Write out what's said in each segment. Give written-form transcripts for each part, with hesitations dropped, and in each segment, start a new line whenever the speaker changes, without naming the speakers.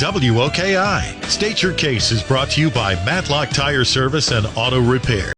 WOKI. State Your Case is brought to you by Matlock Tire Service and Auto Repair.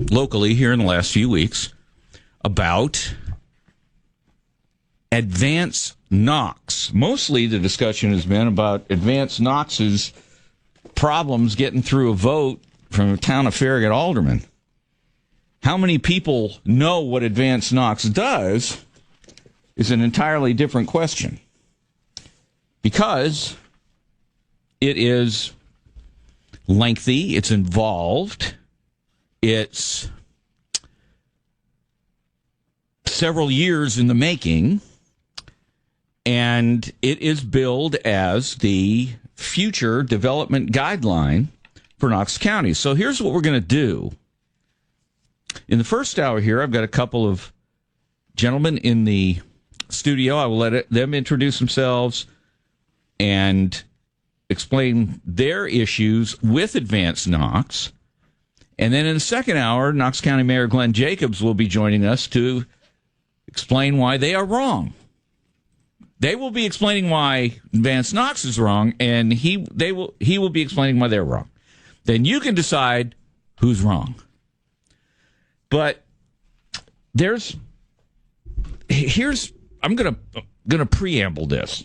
Locally here in the last few weeks about Advance Knox. Mostly the discussion has been about Advance Knox's problems getting through a vote from the town of Farragut alderman. How many people know what Advance Knox does is an entirely different question, because it is lengthy, it's involved, it's several years in the making, and it is billed as the future development guideline for Knox County. So here's what we're going to do. In the first hour here, I've got a couple of gentlemen in the studio. I will let them introduce themselves and explain their issues with Advance Knox. And then in the second hour, Knox County Mayor Glenn Jacobs will be joining us to explain why they are wrong. They will be explaining why Advance Knox is wrong, and he will be explaining why they're wrong. Then you can decide who's wrong. But I'm gonna preamble this.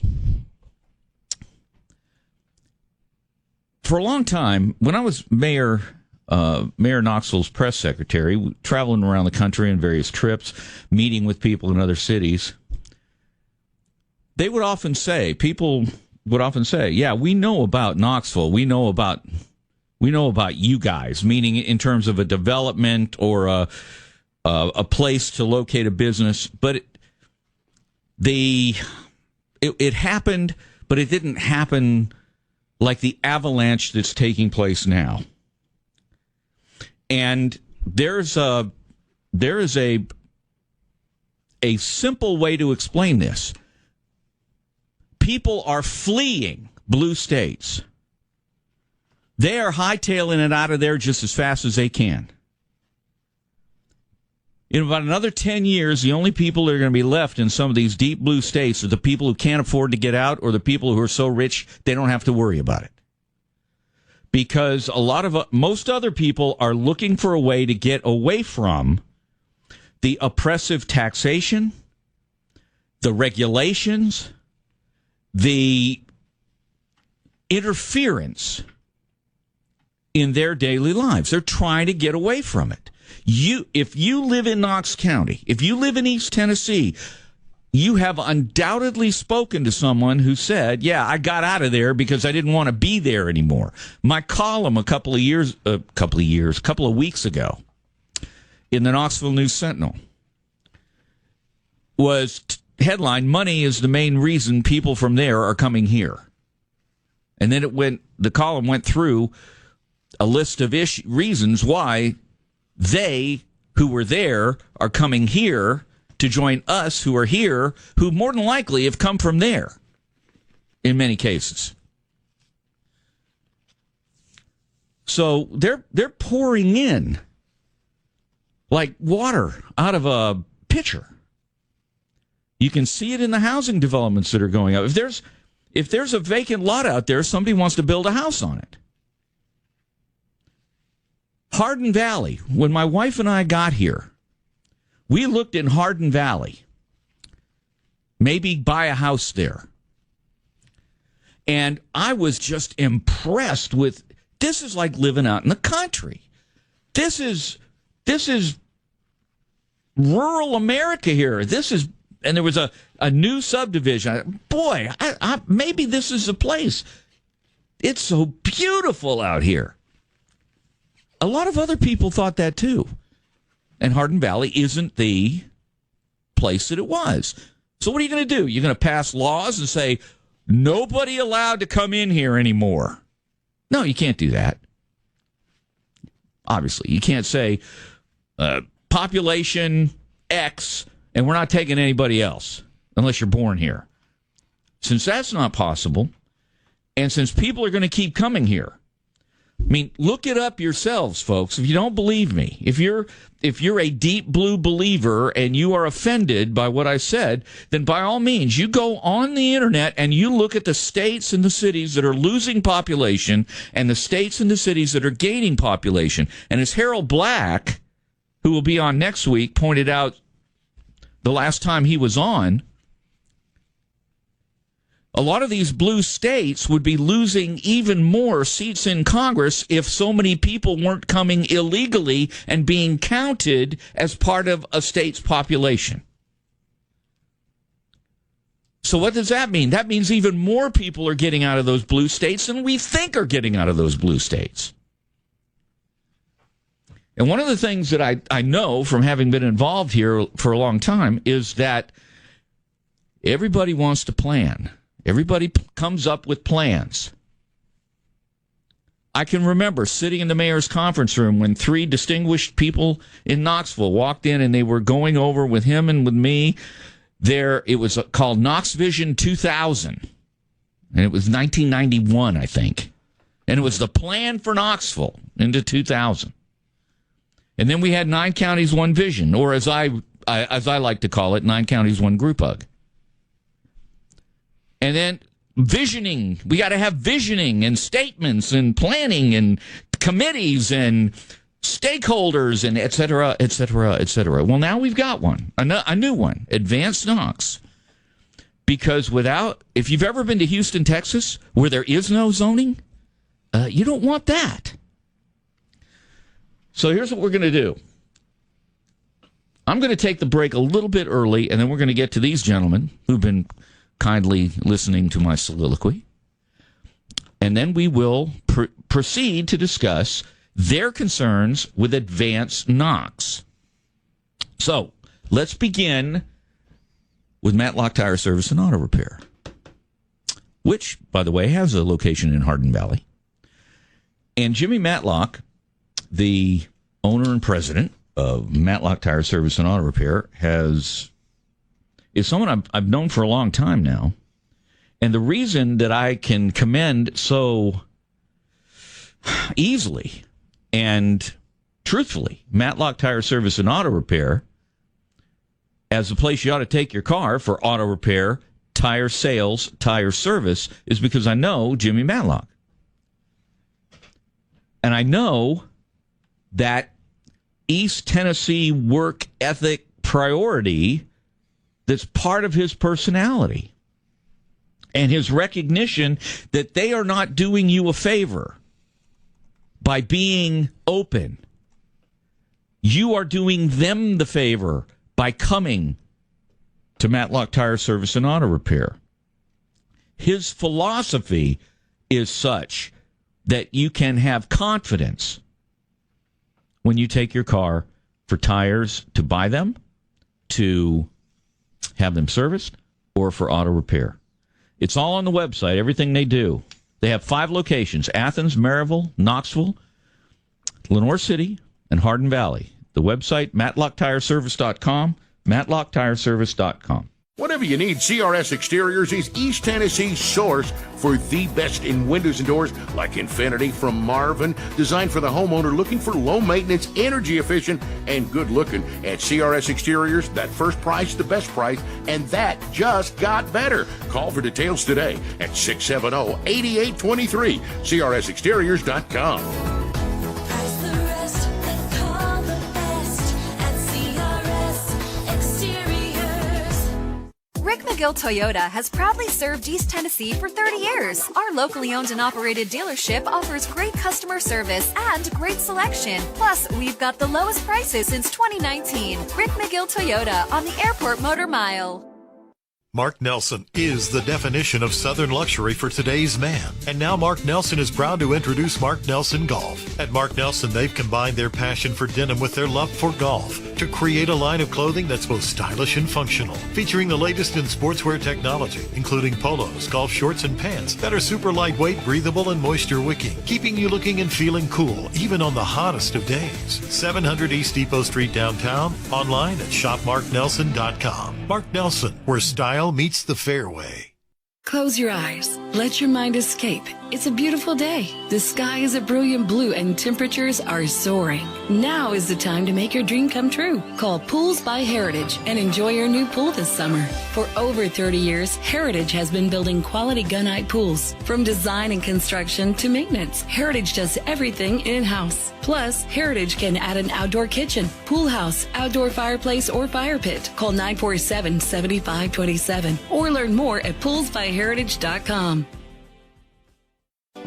For a long time, when I was Mayor Knoxville's press secretary, traveling around the country on various trips, meeting with people in other cities, people would often say, yeah, we know about Knoxville. We know about you guys, meaning in terms of a development or a place to locate a business. But it happened, but it didn't happen like the avalanche that's taking place now. And there is a simple way to explain this. People are fleeing blue states. They are hightailing it out of there just as fast as they can. In about another 10 years, the only people that are going to be left in some of these deep blue states are the people who can't afford to get out, or the people who are so rich they don't have to worry about it. Because most other people are looking for a way to get away from the oppressive taxation, the regulations, the interference in their daily lives. They're trying to get away from it. If you live in Knox County, if you live in East Tennessee, you have undoubtedly spoken to someone who said, yeah, I got out of there because I didn't want to be there anymore. My column a couple of weeks ago in the Knoxville News Sentinel was headline, "Money is the main reason people from there are coming here." And then the column went through a list of reasons why they who were there are coming here to join us who are here, who more than likely have come from there in many cases. So they're pouring in like water out of a pitcher. You can see it in the housing developments that are going up. If there's a vacant lot out there, somebody wants to build a house on it. Hardin Valley, when my wife and I got here, we looked in Hardin Valley, maybe buy a house there. And I was just impressed with, this is like living out in the country. This is rural America here. This is and there was a new subdivision. Boy, maybe this is the place. It's so beautiful out here. A lot of other people thought that too. And Hardin Valley isn't the place that it was. So what are you going to do? You're going to pass laws and say, nobody allowed to come in here anymore. No, you can't do that. Obviously, you can't say population X and we're not taking anybody else unless you're born here. Since that's not possible, and since people are going to keep coming here, I mean, look it up yourselves, folks. If you don't believe me, if you're a deep blue believer and you are offended by what I said, then by all means, you go on the internet and you look at the states and the cities that are losing population and the states and the cities that are gaining population. And as Harold Black, who will be on next week, pointed out the last time he was on, a lot of these blue states would be losing even more seats in Congress if so many people weren't coming illegally and being counted as part of a state's population. So what does that mean? That means even more people are getting out of those blue states than we think are getting out of those blue states. And one of the things that I know from having been involved here for a long time is that everybody wants to plan. Everybody comes up with plans. I can remember sitting in the mayor's conference room when 3 distinguished people in Knoxville walked in and they were going over with him and with me. It was called Knox Vision 2000. And it was 1991, I think. And it was the plan for Knoxville into 2000. And then we had 9 counties, 1 vision, or as I like to call it, 9 counties, 1 group hug. And then visioning. We got to have visioning and statements and planning and committees and stakeholders and et cetera, et cetera, et cetera. Well, now we've got one, a new one, Advanced Knox. Because if you've ever been to Houston, Texas, where there is no zoning, you don't want that. So here's what we're going to do. I'm going to take the break a little bit early, and then we're going to get to these gentlemen who've been kindly listening to my soliloquy. And then we will proceed to discuss their concerns with Advanced Knox. So let's begin with Matlock Tire Service and Auto Repair, which, by the way, has a location in Hardin Valley. And Jimmy Matlock, the owner and president of Matlock Tire Service and Auto Repair, is someone I've known for a long time now. And the reason that I can commend so easily and truthfully Matlock Tire Service and Auto Repair as the place you ought to take your car for auto repair, tire sales, tire service is because I know Jimmy Matlock. And I know that East Tennessee work ethic priority that's part of his personality and his recognition that they are not doing you a favor by being open. You are doing them the favor by coming to Matlock Tire Service and Auto Repair. His philosophy is such that you can have confidence when you take your car for tires to buy them, to have them serviced, or for auto repair. It's all on the website, everything they do. They have 5 locations: Athens, Maryville, Knoxville, Lenoir City, and Hardin Valley. The website, matlocktireservice.com, matlocktireservice.com.
Whatever you need, CRS Exteriors is East Tennessee's source for the best in windows and doors, like Infinity from Marvin, designed for the homeowner looking for low maintenance, energy efficient, and good looking. At CRS Exteriors, that first price, the best price, and that just got better. Call for details today at 670-8823, CRSExteriors.com.
Rick McGill Toyota has proudly served East Tennessee for 30 years. Our locally owned and operated dealership offers great customer service and great selection. Plus, we've got the lowest prices since 2019. Rick McGill Toyota on the Airport Motor Mile.
Mark Nelson is the definition of Southern luxury for today's man. And now Mark Nelson is proud to introduce Mark Nelson Golf. At Mark Nelson, they've combined their passion for denim with their love for golf to create a line of clothing that's both stylish and functional, featuring the latest in sportswear technology, including polos, golf shorts, and pants that are super lightweight, breathable, and moisture wicking, keeping you looking and feeling cool, even on the hottest of days. 700 East Depot Street downtown, online at shopmarknelson.com. Mark Nelson, where style meets the fairway.
Close your eyes. Let your mind escape. It's a beautiful day. The sky is a brilliant blue and temperatures are soaring. Now is the time to make your dream come true. Call Pools by Heritage and enjoy your new pool this summer. For over 30 years, Heritage has been building quality gunite pools. From design and construction to maintenance, Heritage does everything in-house. Plus, Heritage can add an outdoor kitchen, pool house, outdoor fireplace, or fire pit. Call 947-7527 or learn more at poolsbyheritage.com.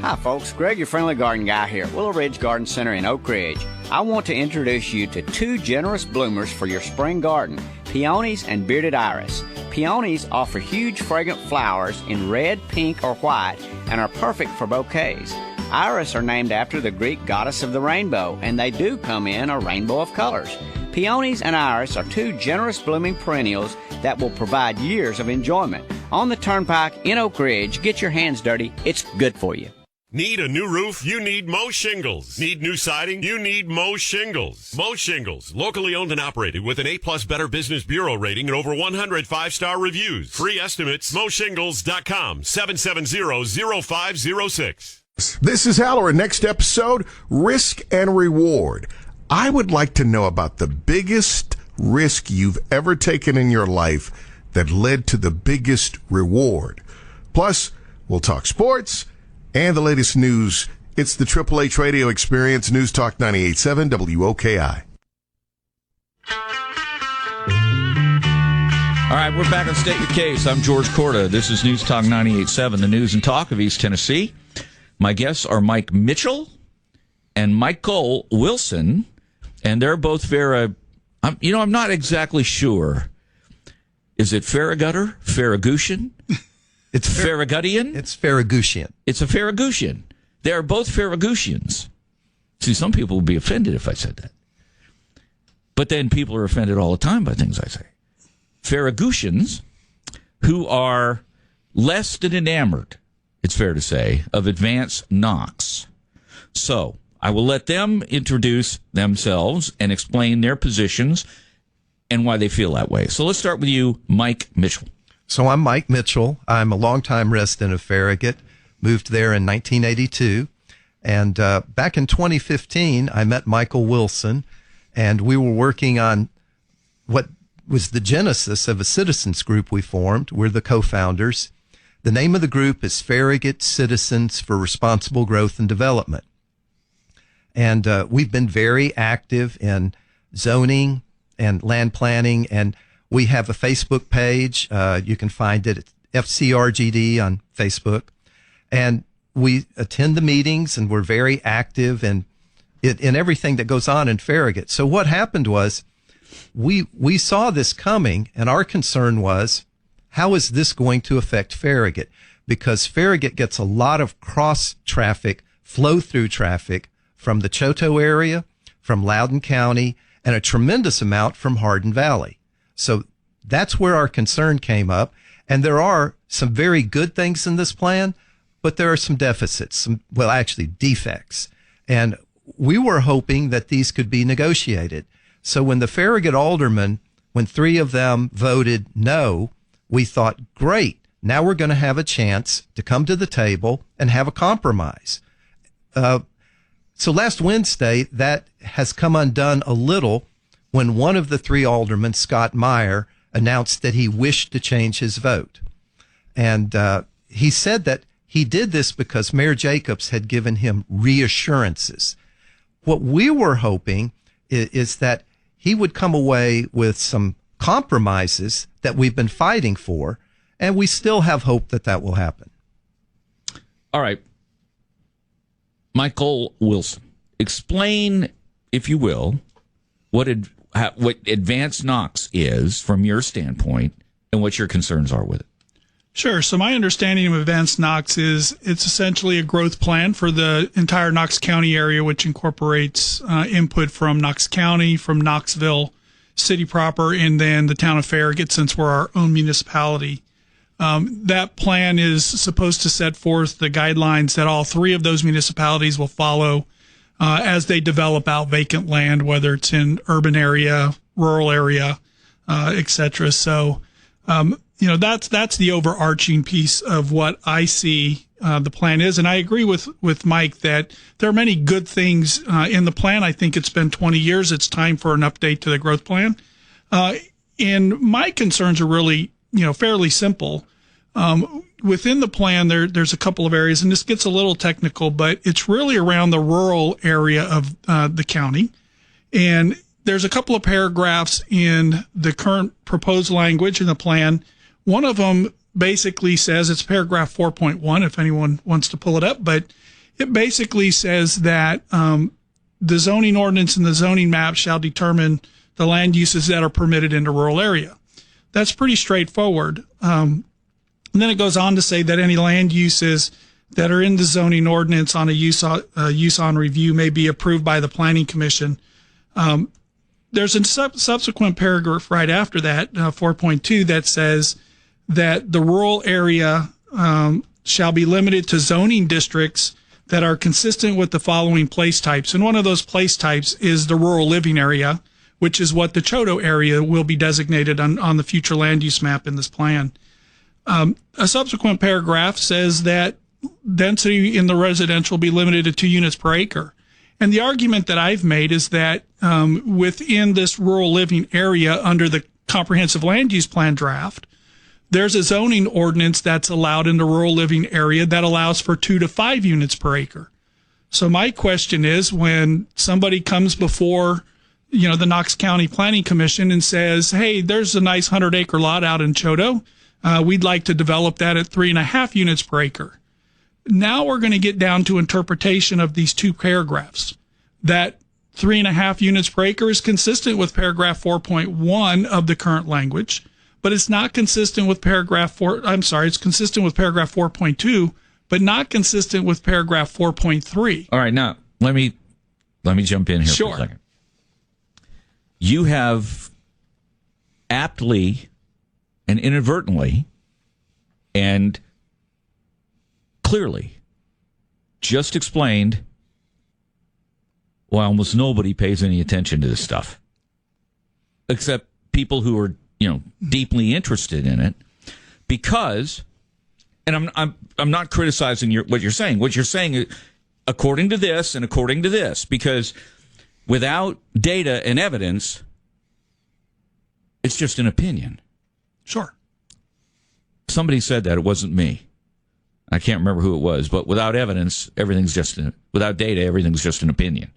Hi folks, Greg, your friendly garden guy here at Willow Ridge Garden Center in Oak Ridge. I want to introduce you to two generous bloomers for your spring garden, peonies and bearded iris. Peonies offer huge fragrant flowers in red, pink, or white and are perfect for bouquets. Iris are named after the Greek goddess of the rainbow, and they do come in a rainbow of colors. Peonies and iris are two generous blooming perennials that will provide years of enjoyment. On the Turnpike in Oak Ridge, get your hands dirty. It's good for you.
Need a new roof? You need Mo Shingles. Need new siding? You need Mo Shingles. Mo Shingles, locally owned and operated with an A+ Better Business Bureau rating and over 100 5-star reviews. Free estimates, moshingles.com, 770-0506.
This is Halloran. Next episode, Risk and Reward. I would like to know about the biggest risk you've ever taken in your life that led to the biggest reward. Plus, we'll talk sports and the latest news. It's the Triple H Radio Experience, News Talk 98.7 WOKI.
All right, we're back on State Your Case. I'm George Korda. This is News Talk 98.7, the news and talk of East Tennessee. My guests are Mike Mitchell and Michael Wilson, and they're both very, I'm not exactly sure. Is it Farragutter? Farragutian?
It's
Farragutian?
It's Farragutian.
It's a Farragutian. They are both Farragutians. See, some people would be offended if I said that. But then people are offended all the time by things I say. Farragutians who are less than enamored, it's fair to say, of advanced Knox. So I will let them introduce themselves and explain their positions and why they feel that way. So let's start with you, Mike Mitchell.
So I'm Mike Mitchell. I'm a longtime resident of Farragut, moved there in 1982. And back in 2015, I met Michael Wilson, and we were working on what was the genesis of a citizens group we formed. We're the co-founders. The name of the group is Farragut Citizens for Responsible Growth and Development. And we've been very active in zoning and land planning, and we have a Facebook page. You can find it at FCRGD on Facebook. And we attend the meetings, and we're very active in everything that goes on in Farragut. So what happened was we saw this coming, and our concern was, how is this going to affect Farragut? Because Farragut gets a lot of cross traffic, flow through traffic from the Choteau area, from Loudoun County, and a tremendous amount from Hardin Valley. So that's where our concern came up. And there are some very good things in this plan, but there are some deficits, actually defects. And we were hoping that these could be negotiated. So when the Farragut aldermen, when 3 of them voted no, we thought, great, now we're going to have a chance to come to the table and have a compromise. So last Wednesday, that has come undone a little when one of the 3 aldermen, Scott Meyer, announced that he wished to change his vote. And he said that he did this because Mayor Jacobs had given him reassurances. What we were hoping is that he would come away with some compromises that we've been fighting for, and we still have hope that that will happen.
All right. Michael Wilson, explain, if you will, what advanced Knox is from your standpoint and what your concerns are with it.
Sure. So my understanding of Advanced Knox is it's essentially a growth plan for the entire Knox County area, which incorporates input from Knox County, from Knoxville city proper, and then the town of Farragut, since we're our own municipality. That plan is supposed to set forth the guidelines that all three of those municipalities will follow as they develop out vacant land, whether it's in urban area, rural area, etc. So, that's the overarching piece of what I see the plan is. And I agree with Mike that there are many good things in the plan. I think it's been 20 years. It's time for an update to the growth plan. And my concerns are really, fairly simple. Within the plan, there's a couple of areas, and this gets a little technical, but it's really around the rural area of the county. And there's a couple of paragraphs in the current proposed language in the plan. One of them basically says, it's paragraph 4.1, if anyone wants to pull it up, but it basically says that the zoning ordinance and the zoning map shall determine the land uses that are permitted in the rural area. That's pretty straightforward. And then it goes on to say that any land uses that are in the zoning ordinance on a use on review may be approved by the Planning Commission. There's a subsequent paragraph right after that, 4.2, that says that the rural area shall be limited to zoning districts that are consistent with the following place types. And one of those place types is the rural living area, which is what the Choteau area will be designated on the future land use map in this plan. A subsequent paragraph says that density in the residential will be limited to 2 units per acre. And the argument that I've made is that within this rural living area under the comprehensive land use plan draft, there's a zoning ordinance that's allowed in the rural living area that allows for 2 to 5 units per acre. So my question is, when somebody comes before, the Knox County Planning Commission and says, hey, there's a nice 100-acre lot out in Choteau. We'd like to develop that at 3.5 units per acre. Now we're going to get down to interpretation of these two paragraphs. That 3.5 units per acre is consistent with paragraph 4.1 of the current language, but it's not consistent with it's consistent with paragraph 4.2, but not consistent with paragraph 4.3.
All right, now let me jump in here for a second. You have aptly and inadvertently and clearly just explained why almost nobody pays any attention to this stuff, except people who are, deeply interested in it. Because, and I'm not criticizing what you're saying. What you're saying is according to this and according to this, because without data and evidence, it's just an opinion.
Sure.
Somebody said that. It wasn't me. I can't remember who it was, but without evidence, without data, everything's just an opinion.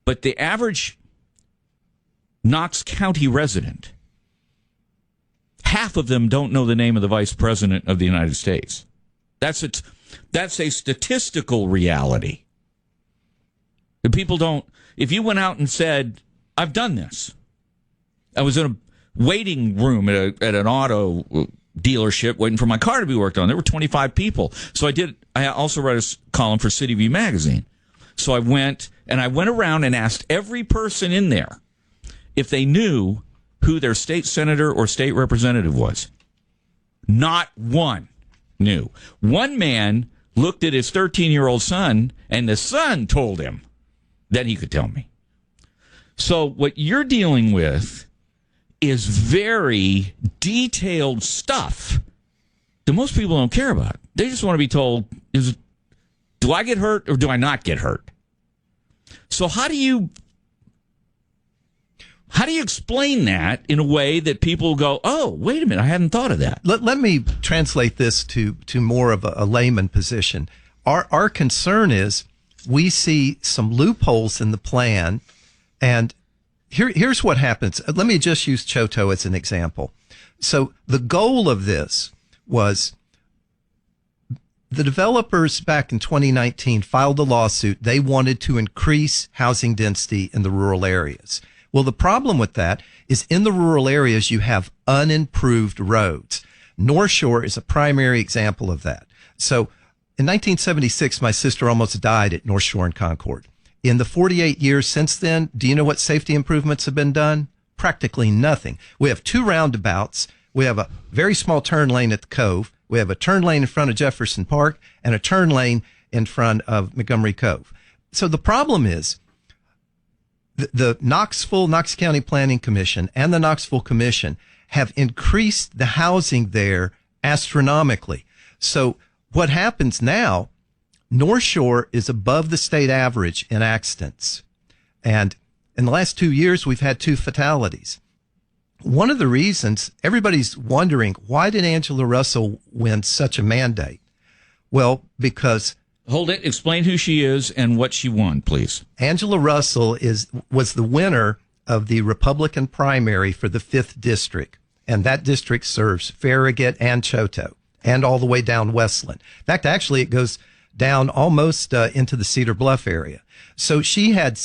But the average Knox County resident, half of them don't know the name of the Vice President of the United States. That's a statistical reality. The people don't. If you went out and said, I've done this. I was in a waiting room at an auto dealership waiting for my car to be worked on. There were 25 people. So I also wrote a column for City View magazine. So I went around and asked every person in there if they knew who their state senator or state representative was. Not one knew. One man looked at his 13-year-old son, and the son told him that he could tell me. So what you're dealing with is very detailed stuff that most people don't care about. They just want to be told, do I get hurt or do I not get hurt? So how do you explain that in a way that people go, oh, wait a minute, I hadn't thought of that?
Let me translate this to more of a layman position. Our concern is we see some loopholes in the plan, and here's what happens. Let me just use Choteau as an example. So the goal of this was the developers back in 2019 filed a lawsuit. They wanted to increase housing density in the rural areas. Well, the problem with that is in the rural areas, you have unimproved roads. North Shore is a primary example of that. So in 1976, my sister almost died at North Shore and Concord. In the 48 years since then, do you know what safety improvements have been done? Practically nothing. We have 2 roundabouts. We have a very small turn lane at the Cove. We have a turn lane in front of Jefferson Park and a turn lane in front of Montgomery Cove. So the problem is the Knox County Planning Commission and the Knoxville Commission have increased the housing there astronomically. So what happens now, North Shore is above the state average in accidents. And in the last 2 years, we've had 2 fatalities. One of the reasons everybody's wondering, why did Angela Russell win such a mandate? Well, because
Hold it. Explain who she is and what she won, please.
Angela Russell was the winner of the Republican primary for the 5th district, and that district serves Farragut and Choteau, and all the way down Westland. In fact, actually, it goes down almost into the Cedar Bluff area. So she had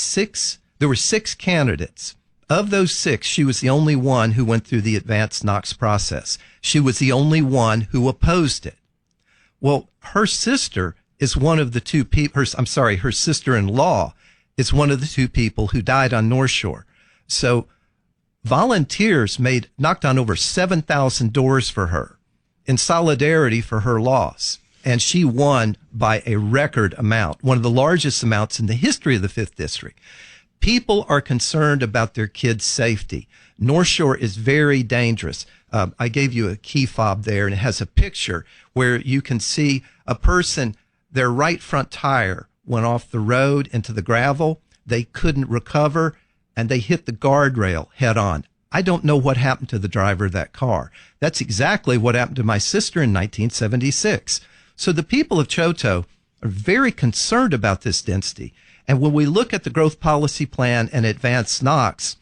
there were 6 candidates. Of those 6, she was the only one who went through the advanced Knox process. She was the only one who opposed it. Well, her sister is one of the 2 people, her sister-in-law is one of the 2 people who died on North Shore. So volunteers knocked on over 7,000 doors for her in solidarity for her loss. And she won by a record amount, one of the largest amounts in the history of the 5th district. People are concerned about their kids' safety. North Shore is very dangerous. I gave you a key fob there, and it has a picture where you can see a person, their right front tire went off the road into the gravel. They couldn't recover, and they hit the guardrail head on. I don't know what happened to the driver of that car. That's exactly what happened to my sister in 1976. So the people of Choteau are very concerned about this density. And when we look at the growth policy plan and advanced Knox,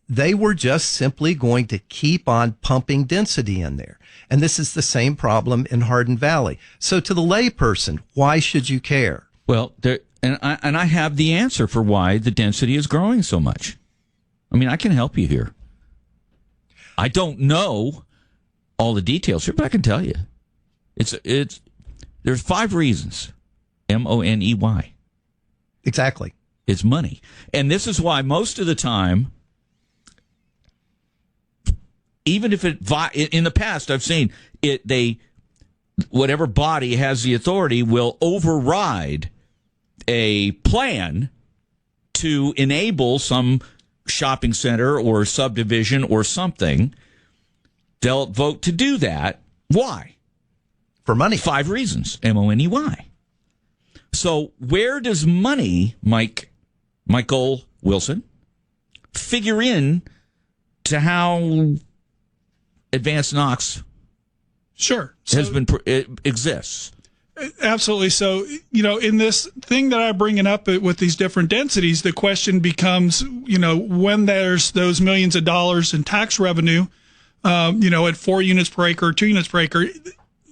they were just simply going to keep on pumping density in there. And this is the same problem in Hardin Valley. So to the layperson, why should you care?
Well, I have the answer for why the density is growing so much. I mean, I can help you here. I don't know all the details here, but I can tell you. There's 5 reasons. Money.
Exactly.
It's money. And this is why most of the time, even if in the past I've seen whatever body has the authority will override a plan to enable some shopping center or subdivision or something. They'll vote to do that. Why?
For money.
5 reasons. Money. So where does money, Michael Wilson, figure in to how advanced Knox exists?
Absolutely. So, in this thing that I'm bringing up with these different densities, the question becomes, when there's those millions of dollars in tax revenue, at 4 units per acre or 2 units per acre,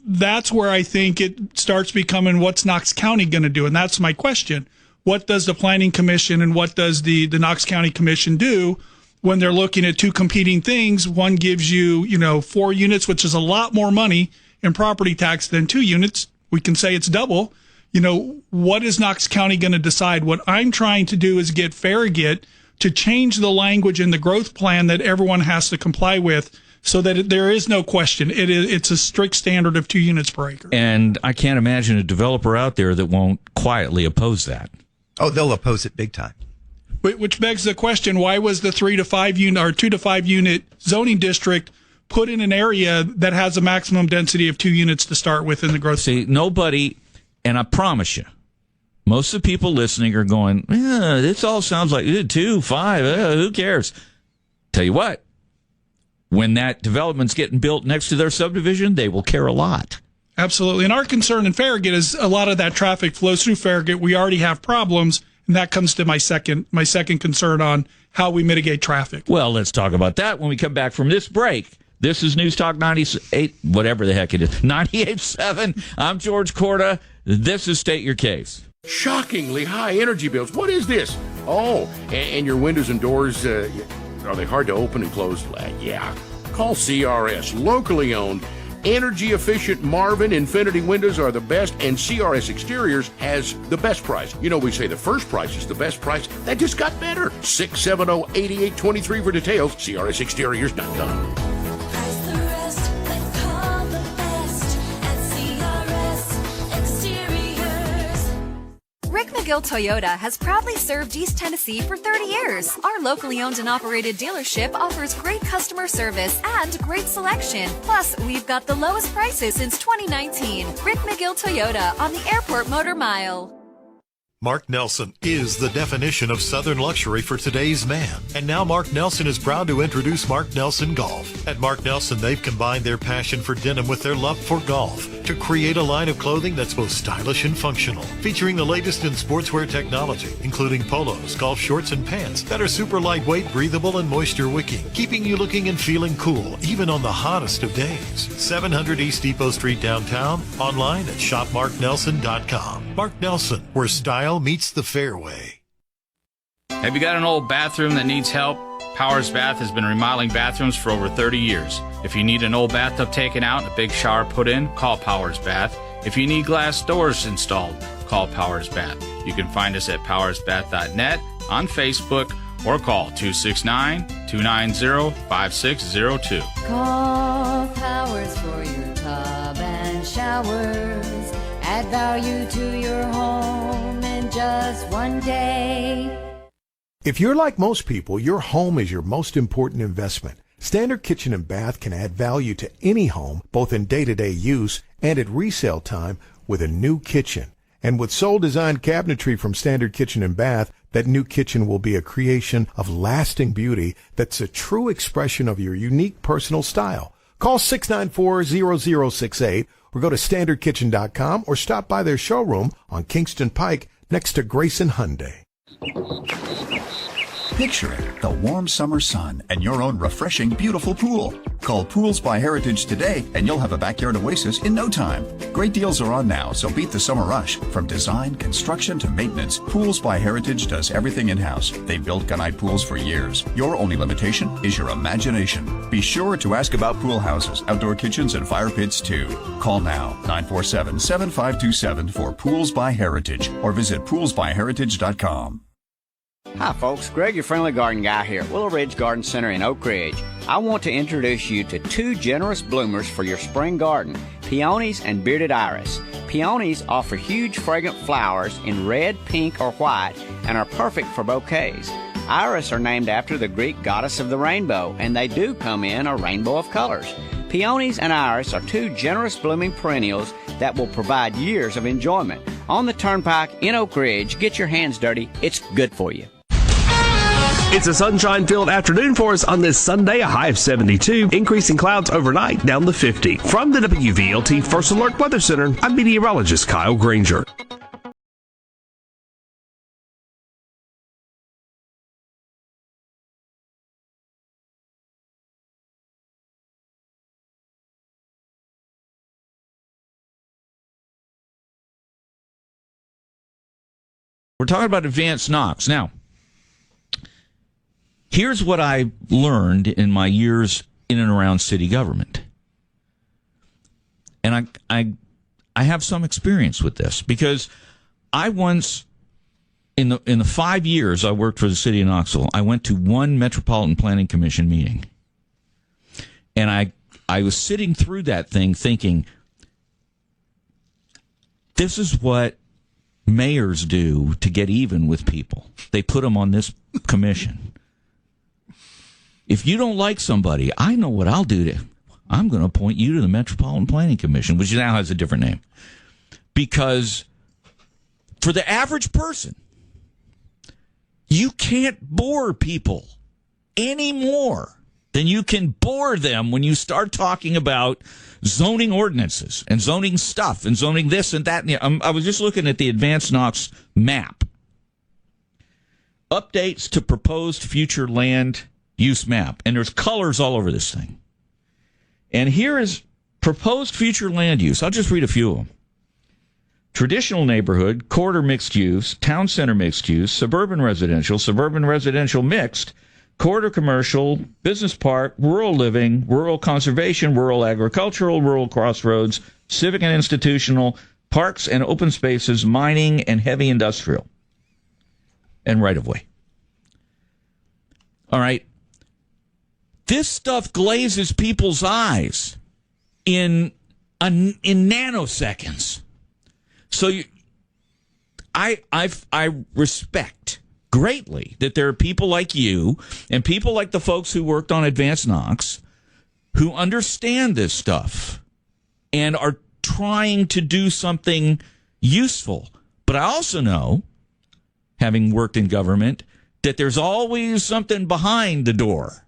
that's where I think it starts becoming what's Knox County going to do. And that's my question. What does the Planning Commission and what does the Knox County Commission do when they're looking at 2 competing things? One gives you, 4 units, which is a lot more money in property tax than 2 units. We can say it's double. What is Knox County going to decide? What I'm trying to do is get Farragut to change the language in the growth plan that everyone has to comply with, so that there is no question. It's a strict standard of 2 units per acre.
And I can't imagine a developer out there that won't quietly oppose that.
Oh, they'll oppose it big time.
Which begs the question, why was the 3 to 5 unit or 2 to 5 unit zoning district put in an area that has a maximum density of 2 units to start with in the growth plan?
See, nobody, and I promise you, most of the people listening are going, this all sounds like 2, 5, who cares? Tell you what. When that development's getting built next to their subdivision, they will care a lot.
Absolutely. And our concern in Farragut is a lot of that traffic flows through Farragut. We already have problems, and that comes to my second concern on how we mitigate traffic.
Well, let's talk about that when we come back from this break. This is News Talk 98, whatever the heck it is, 98.7. I'm George Korda. This is State Your Case.
Shockingly high energy bills. What is this? Oh, and your windows and doors, are they hard to open and close? Yeah. Call CRS, locally owned. Energy efficient Marvin Infinity windows are the best, and CRS Exteriors has the best price. You know, we say the first price is the best price. That just got better. 670-8823 for details. CRSExteriors.com.
Price the rest, let's call the best at CRS Exteriors.
Rick McGill Toyota has proudly served East Tennessee for 30 years. Our locally owned and operated dealership offers great customer service and great selection. Plus, we've got the lowest prices since 2019. Rick McGill Toyota on the Airport Motor Mile.
Mark Nelson is the definition of Southern luxury for today's man. And now Mark Nelson is proud to introduce Mark Nelson Golf. At Mark Nelson, they've combined their passion for denim with their love for golf to create a line of clothing that's both stylish and functional, featuring the latest in sportswear technology, including polos, golf shorts, and pants that are super lightweight, breathable, and moisture wicking, keeping you looking and feeling cool, even on the hottest of days. 700 East Depot Street downtown, online at shopmarknelson.com. Mark Nelson, where style meets the fairway.
Have you got an old bathroom that needs help? Powers Bath has been remodeling bathrooms for over 30 years. If you need an old bathtub taken out and a big shower put in, call Powers Bath. If you need glass doors installed, call Powers Bath. You can find us at powersbath.net, on Facebook, or call 269-290-5602.
Call Powers for your tub and showers. Add value to your home in just one day.
If you're like most people, your home is your most important investment. Standard Kitchen and Bath can add value to any home, both in day-to-day use and at resale time, with a new kitchen. And with soul-designed cabinetry from Standard Kitchen and Bath, that new kitchen will be a creation of lasting beauty that's a true expression of your unique personal style. Call 694-0068 or go to standardkitchen.com or stop by their showroom on Kingston Pike next to Grayson Hyundai.
Picture it, the warm summer sun and your own refreshing, beautiful pool. Call Pools by Heritage today and you'll have a backyard oasis in no time. Great deals are on now, so beat the summer rush. From design, construction to maintenance, Pools by Heritage does everything in-house. They've built gunite pools for years. Your only limitation is your imagination. Be sure to ask about pool houses, outdoor kitchens, and fire pits too. Call now, 947-7527 for Pools by Heritage or visit poolsbyheritage.com.
Hi folks, Greg, your friendly garden guy here, Willow Ridge Garden Center in Oak Ridge. I want to introduce you to two generous bloomers for your spring garden, peonies and bearded iris. Peonies offer huge fragrant flowers in red, pink, or white and are perfect for bouquets. Iris are named after the Greek goddess of the rainbow, and they do come in a rainbow of colors. Peonies and iris are two generous blooming perennials that will provide years of enjoyment. On the Turnpike in Oak Ridge, get your hands dirty. It's good for you.
It's a sunshine-filled afternoon for us on this Sunday, a high of 72, increasing clouds overnight down to 50. From the WVLT First Alert Weather Center, I'm meteorologist Kyle Granger.
We're talking about advanced Knox. Now, here's what I learned in my years in and around city government. And I have some experience with this because I once, in the 5 years I worked for the city of Knoxville, I went to one Metropolitan Planning Commission meeting. And I was sitting through that thing thinking, this is what mayors do to get even with people. They put them on this commission. If you don't like somebody, I know what I'll do I'm going to appoint you to the Metropolitan Planning Commission, which now has a different name. Because for the average person, you can't bore people any more than you can bore them when you start talking about zoning ordinances and zoning stuff and zoning this and that. I was just looking at the Advanced Knox map. Updates to proposed future land use map. And there's colors all over this thing. And here is proposed future land use. I'll just read a few of them. traditional neighborhood, corridor mixed use, town center mixed use, suburban residential mixed, corridor commercial, business park, rural living, rural conservation, rural agricultural, rural crossroads, civic and institutional, parks and open spaces, mining and heavy industrial, and right-of-way. All right. This stuff glazes people's eyes in nanoseconds. So I respect greatly that there are people like you and people like the folks who worked on Advanced Knox who understand this stuff and are trying to do something useful. But I also know, having worked in government, that there's always something behind the door.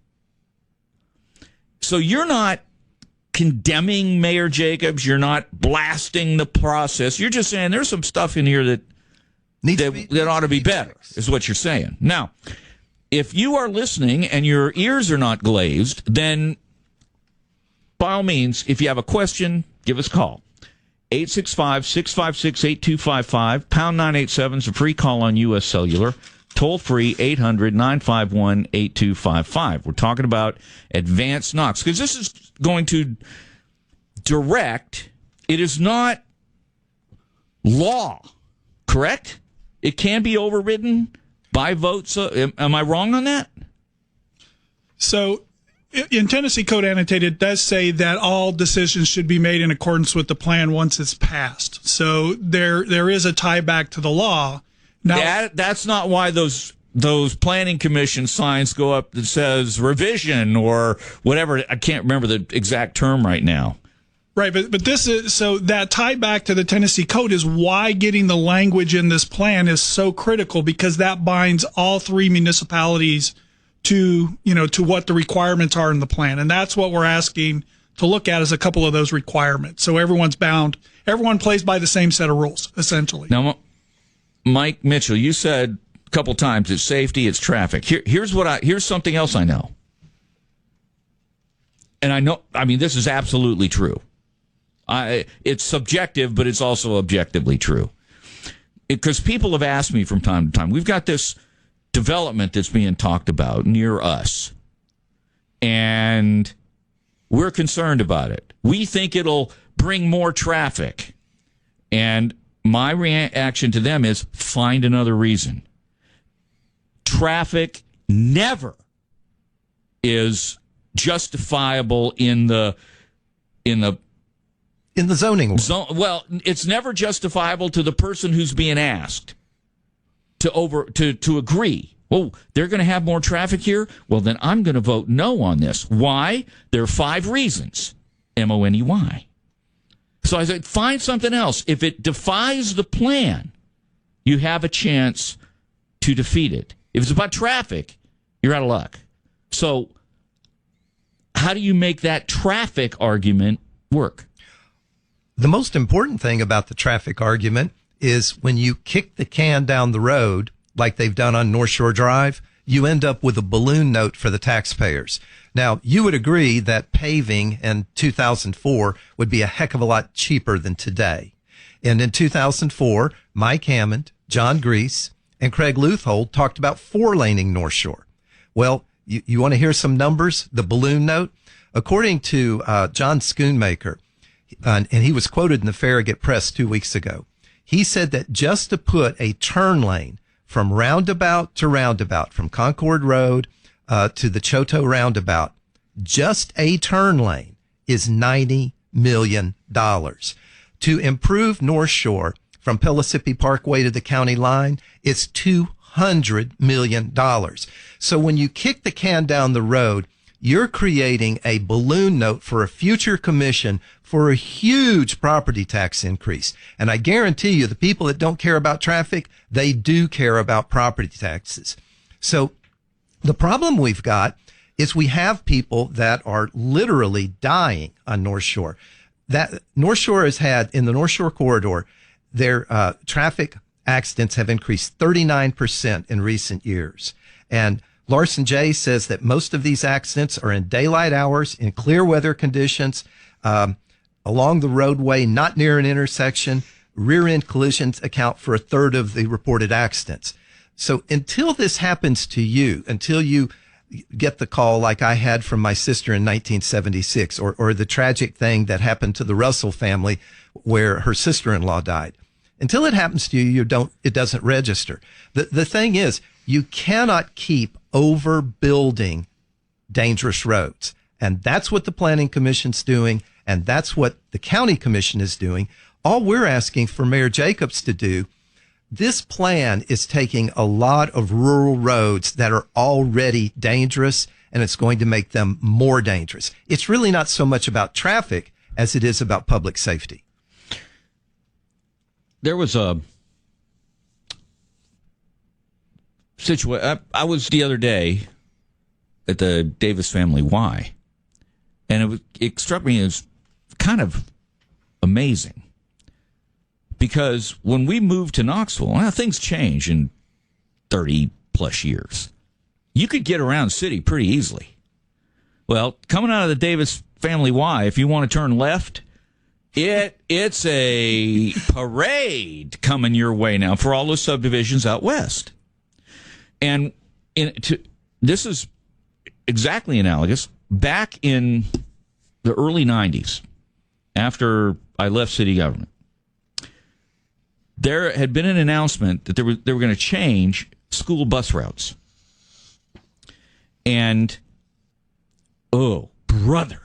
So you're not condemning Mayor Jacobs. You're not blasting the process. You're just saying there's some stuff in here that ought to be better, is what you're saying. Now, if you are listening and your ears are not glazed, then by all means, if you have a question, give us a call. 865-656-8255, pound 987 is a free call on U.S. Cellular. Toll free, 800-951-8255. We're talking about Advanced Knox, because this is going to direct. It is not law, correct? It can be overridden by votes. Am I wrong on that?
So in Tennessee Code Annotated, it does say that all decisions should be made in accordance with the plan once it's passed. So there is a tie back to the law. Now,
that's not why those planning commission signs go up that says revision or whatever. I can't remember the exact term right now.
Right, but this is so that tie back to the Tennessee Code is why getting the language in this plan is so critical, because that binds all three municipalities to what the requirements are in the plan, and that's what we're asking to look at, is a couple of those requirements. So everyone's bound. Everyone plays by the same set of rules, essentially.
Now, Mike Mitchell, you said a couple times it's safety, it's traffic. Here's something else I know. And this is absolutely true. It's subjective, but it's also objectively true. Because people have asked me from time to time, we've got this development that's being talked about near us, and we're concerned about it. We think it'll bring more traffic. And my reaction to them is find another reason. Traffic never is justifiable in the
zoning.
Well, it's never justifiable to the person who's being asked to agree. Oh, they're going to have more traffic here? Well, then I'm going to vote no on this. Why? There are 5 reasons. MONEY. So I said, find something else. If it defies the plan, you have a chance to defeat it. If it's about traffic, you're out of luck. So how do you make that traffic argument work?
The most important thing about the traffic argument is when you kick the can down the road, like they've done on North Shore Drive, you end up with a balloon note for the taxpayers. Now, you would agree that paving in 2004 would be a heck of a lot cheaper than today. And in 2004, Mike Hammond, John Grease, and Craig Leuthold talked about 4-laning North Shore. Well, you want to hear some numbers? The balloon note? According to John Schoonmaker, and he was quoted in the Farragut Press 2 weeks ago, he said that just to put a turn lane from roundabout to roundabout, from Concord Road to the Choteau roundabout, just a turn lane is $90 million. To improve North Shore from Pellissippi Parkway to the county line, it's $200 million. So when you kick the can down the road, you're creating a balloon note for a future commission for a huge property tax increase. And I guarantee you, the people that don't care about traffic, they do care about property taxes. So the problem we've got is we have people that are literally dying on North Shore. That North Shore has had, in the North Shore corridor, their traffic accidents have increased 39% in recent years. And Larson J. says that most of these accidents are in daylight hours, in clear weather conditions, along the roadway, not near an intersection. Rear-end collisions account for a third of the reported accidents. So until this happens to you, until you get the call like I had from my sister in 1976, or the tragic thing that happened to the Russell family where her sister-in-law died, until it happens to you, it doesn't register. The thing is, you cannot keep overbuilding dangerous roads. And that's what the Planning Commission's doing, and that's what the County Commission is doing. All we're asking for Mayor Jacobs to do, this plan is taking a lot of rural roads that are already dangerous, and it's going to make them more dangerous. It's really not so much about traffic as it is about public safety.
There was a situation. I was the other day at the Davis Family Y, and it struck me as kind of amazing because when we moved to Knoxville, things change in 30 plus years. You could get around city pretty easily. Well, coming out of the Davis Family Y, if you want to turn left, it's a parade coming your way now for all those subdivisions out west. And this is exactly analogous. Back in the early 90s, after I left city government, there had been an announcement that they were going to change school bus routes. And, oh, brother,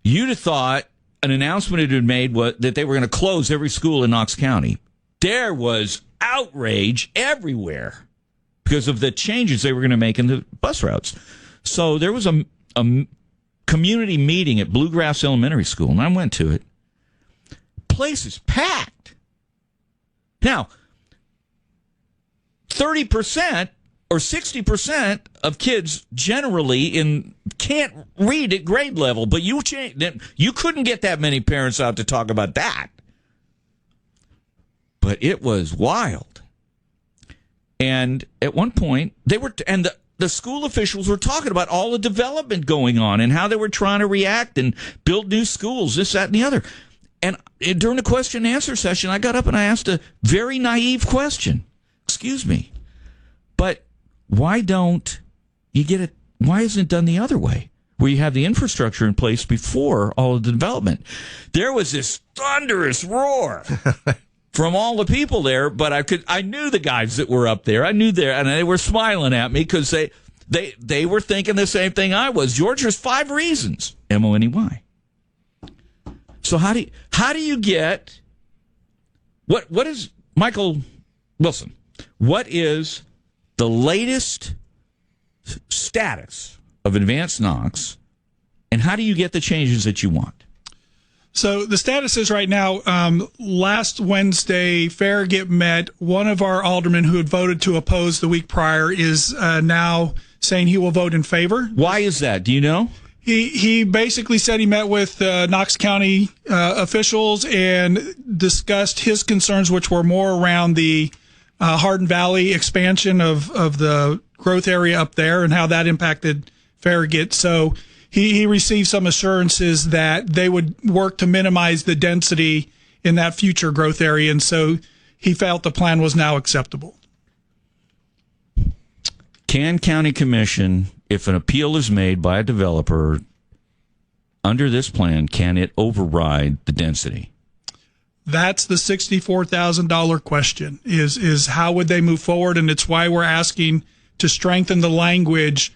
you'd have thought an announcement had been made that they were going to close every school in Knox County. There was outrage everywhere because of the changes they were going to make in the bus routes. So there was a community meeting at Bluegrass Elementary School, and I went to it. Place is packed. Now, 30% or 60% of kids generally can't read at grade level, but you couldn't get that many parents out to talk about that. But it was wild. And at one point, the school officials were talking about all the development going on and how they were trying to react and build new schools, this, that, and the other. And during the question and answer session, I got up and I asked a very naive question. Excuse me, but why isn't it done the other way, where you have the infrastructure in place before all of the development? There was this thunderous roar from all the people there, but I knew the guys that were up there. I knew and they were smiling at me because they were thinking the same thing I was. George, there's 5 reasons. MONEY. So how do you get what is Michael Wilson? What is the latest status of Advanced Knox, and how do you get the changes that you want?
So the status is right now, last Wednesday, Farragut met. One of our aldermen who had voted to oppose the week prior is now saying he will vote in favor.
Why is that? Do you know?
He basically said he met with Knox County officials and discussed his concerns, which were more around the Hardin Valley expansion of the growth area up there and how that impacted Farragut. So he received some assurances that they would work to minimize the density in that future growth area. And so he felt the plan was now acceptable.
Can County Commission, if an appeal is made by a developer under this plan, can it override the density?
That's the $64,000 question, is how would they move forward? And it's why we're asking to strengthen the language.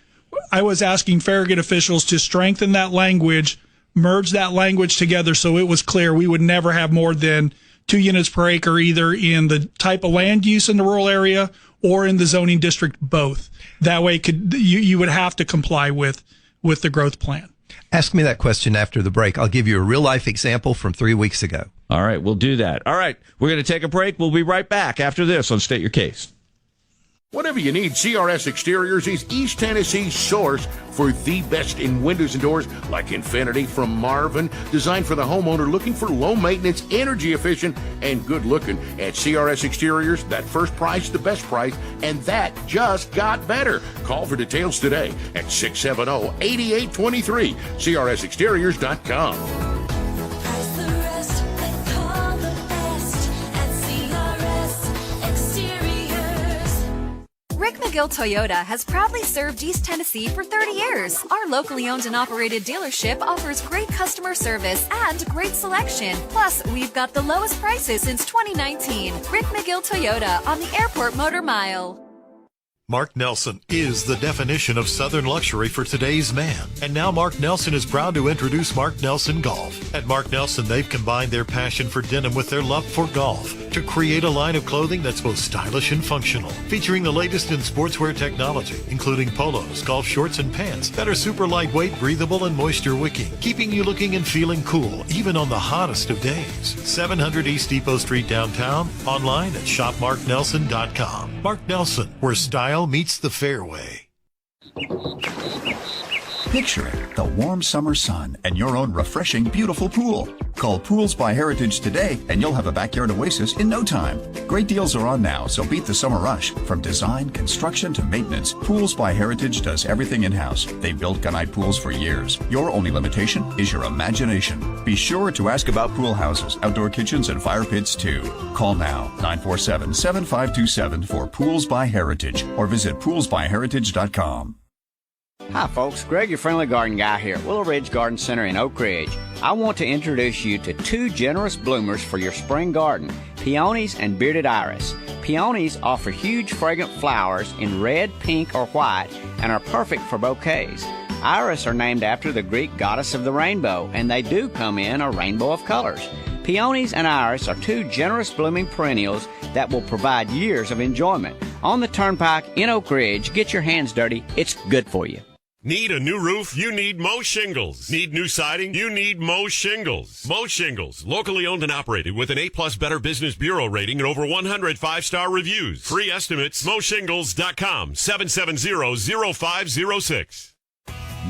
I was asking Farragut officials to strengthen that language, merge that language together so it was clear we would never have more than 2 units per acre, either in the type of land use in the rural area or in the zoning district, both. That way you would have to comply with the growth plan.
Ask me that question after the break. I'll give you a real-life example from 3 weeks ago.
All right, we'll do that. All right, we're going to take a break. We'll be right back after this on State Your Case.
Whatever you need, CRS Exteriors is East Tennessee's source for the best in windows and doors, like Infinity from Marvin, designed for the homeowner looking for low maintenance, energy efficient, and good looking. At CRS Exteriors, that first price, the best price, and that just got better. Call for details today at 670-8823, CRSexteriors.com.
McGill Toyota has proudly served East Tennessee for 30 years. Our locally owned and operated dealership offers great customer service and great selection. Plus, we've got the lowest prices since 2019. Rick McGill Toyota on the Airport Motor Mile.
Mark Nelson is the definition of Southern luxury for today's man. And now Mark Nelson is proud to introduce Mark Nelson Golf. At Mark Nelson, they've combined their passion for denim with their love for golf to create a line of clothing that's both stylish and functional, featuring the latest in sportswear technology, including polos, golf shorts, and pants that are super lightweight, breathable, and moisture wicking, keeping you looking and feeling cool, even on the hottest of days. 700 East Depot Street downtown, online at shopmarknelson.com. Mark Nelson, where style meets the fairway.
Picture it, the warm summer sun and your own refreshing, beautiful pool. Call Pools by Heritage today and you'll have a backyard oasis in no time. Great deals are on now, so beat the summer rush. From design, construction to maintenance, Pools by Heritage does everything in-house. They've built gunite pools for years. Your only limitation is your imagination. Be sure to ask about pool houses, outdoor kitchens, and fire pits too. Call now, 947-7527 for Pools by Heritage or visit poolsbyheritage.com.
Hi folks, Greg, your friendly garden guy here at Willow Ridge Garden Center in Oak Ridge. I want to introduce you to two generous bloomers for your spring garden, peonies and bearded iris. Peonies offer huge fragrant flowers in red, pink, or white and are perfect for bouquets. Iris are named after the Greek goddess of the rainbow, and they do come in a rainbow of colors. Peonies and iris are two generous blooming perennials that will provide years of enjoyment. On the Turnpike in Oak Ridge, get your hands dirty. It's good for you.
Need a new roof? You need Mo Shingles. Need new siding? You need Mo Shingles. Mo Shingles, locally owned and operated with an A+ Better Business Bureau rating and over 100 5-star reviews. Free estimates, moshingles.com, 770-0506.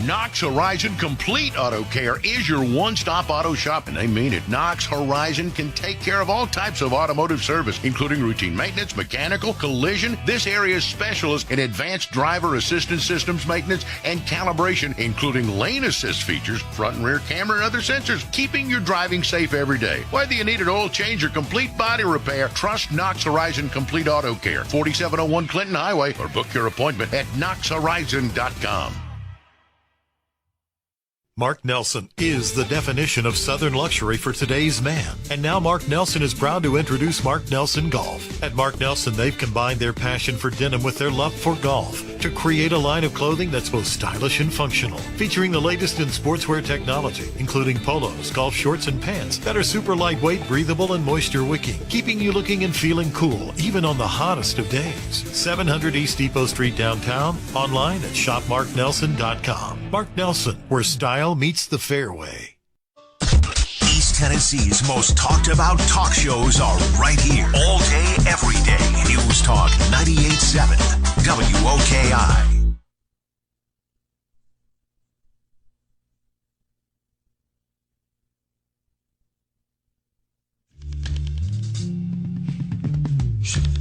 Knox Horizon Complete Auto Care is your one-stop auto shop, and they mean it. Knox Horizon can take care of all types of automotive service, including routine maintenance, mechanical, collision. This area's specialist in advanced driver assistance systems maintenance and calibration, including lane assist features, front and rear camera, and other sensors, keeping your driving safe every day. Whether you need an oil change or complete body repair, trust Knox Horizon Complete Auto Care, 4701 Clinton Highway, or book your appointment at knoxhorizon.com.
Mark Nelson is the definition of Southern luxury for today's man. And now Mark Nelson is proud to introduce Mark Nelson Golf. At Mark Nelson, they've combined their passion for denim with their love for golf to create a line of clothing that's both stylish and functional, featuring the latest in sportswear technology, including polos, golf shorts, and pants that are super lightweight, breathable, and moisture wicking, keeping you looking and feeling cool, even on the hottest of days. 700 East Depot Street downtown, online at shopmarknelson.com. Mark Nelson, where style meets the fairway.
East Tennessee's most talked about talk shows are right here. All day, every day. News Talk 98.7 WOKI.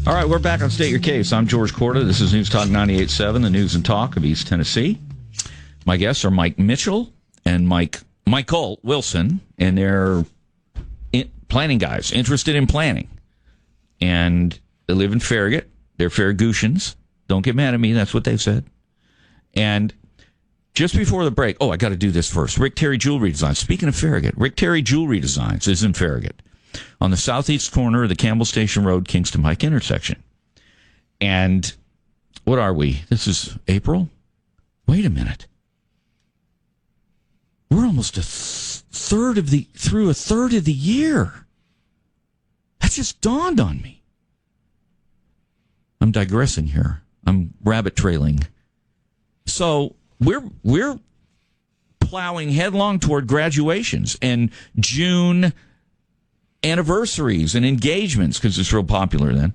All right, we're back on State Your Case. I'm George Korda. This is News Talk 98.7, the news and talk of East Tennessee. My guests are Mike Mitchell and Michael Wilson, and they're planning guys, interested in planning. And they live in Farragut. They're Farragutians. Don't get mad at me. That's what they've said. And just before the break, I got to do this first. Rick Terry Jewelry Designs. Speaking of Farragut, Rick Terry Jewelry Designs is in Farragut on the southeast corner of the Campbell Station Road, Kingston Pike intersection. And what are we? This is April? Wait a minute. We're almost through a third of the year. That just dawned on me. I'm digressing here. I'm rabbit trailing. So we're plowing headlong toward graduations and June anniversaries and engagements, because it's real popular then,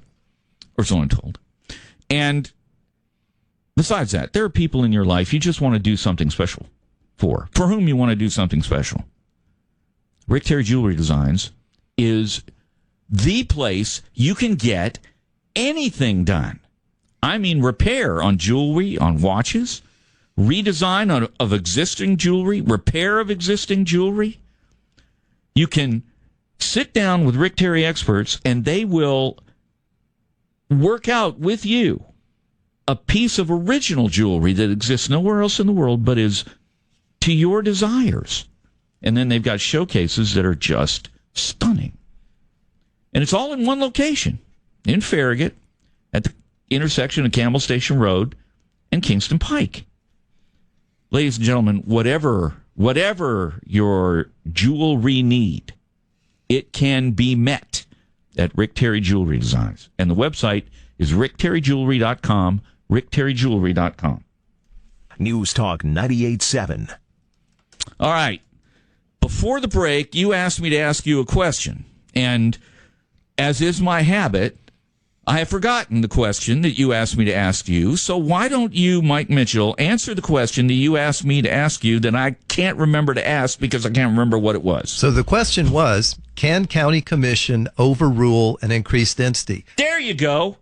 or so I'm told. And besides that, there are people in your life you just want to do something special for whom you want to do something special. Rick Terry Jewelry Designs is the place you can get anything done. I mean, repair on jewelry, on watches, redesign of existing jewelry, repair of existing jewelry. You can sit down with Rick Terry experts, and they will work out with you a piece of original jewelry that exists nowhere else in the world but is to your desires. And then they've got showcases that are just stunning. And it's all in one location, in Farragut, at the intersection of Campbell Station Road and Kingston Pike. Ladies and gentlemen, whatever your jewelry need, it can be met at Rick Terry Jewelry Designs. And the website is rickterryjewelry.com, rickterryjewelry.com.
News Talk 98.7.
All right. Before the break, you asked me to ask you a question. And as is my habit, I have forgotten the question that you asked me to ask you. So why don't you, Mike Mitchell, answer the question that you asked me to ask you that I can't remember to ask because I can't remember what it was.
So the question was, can county commission overrule an increased density?
There you go.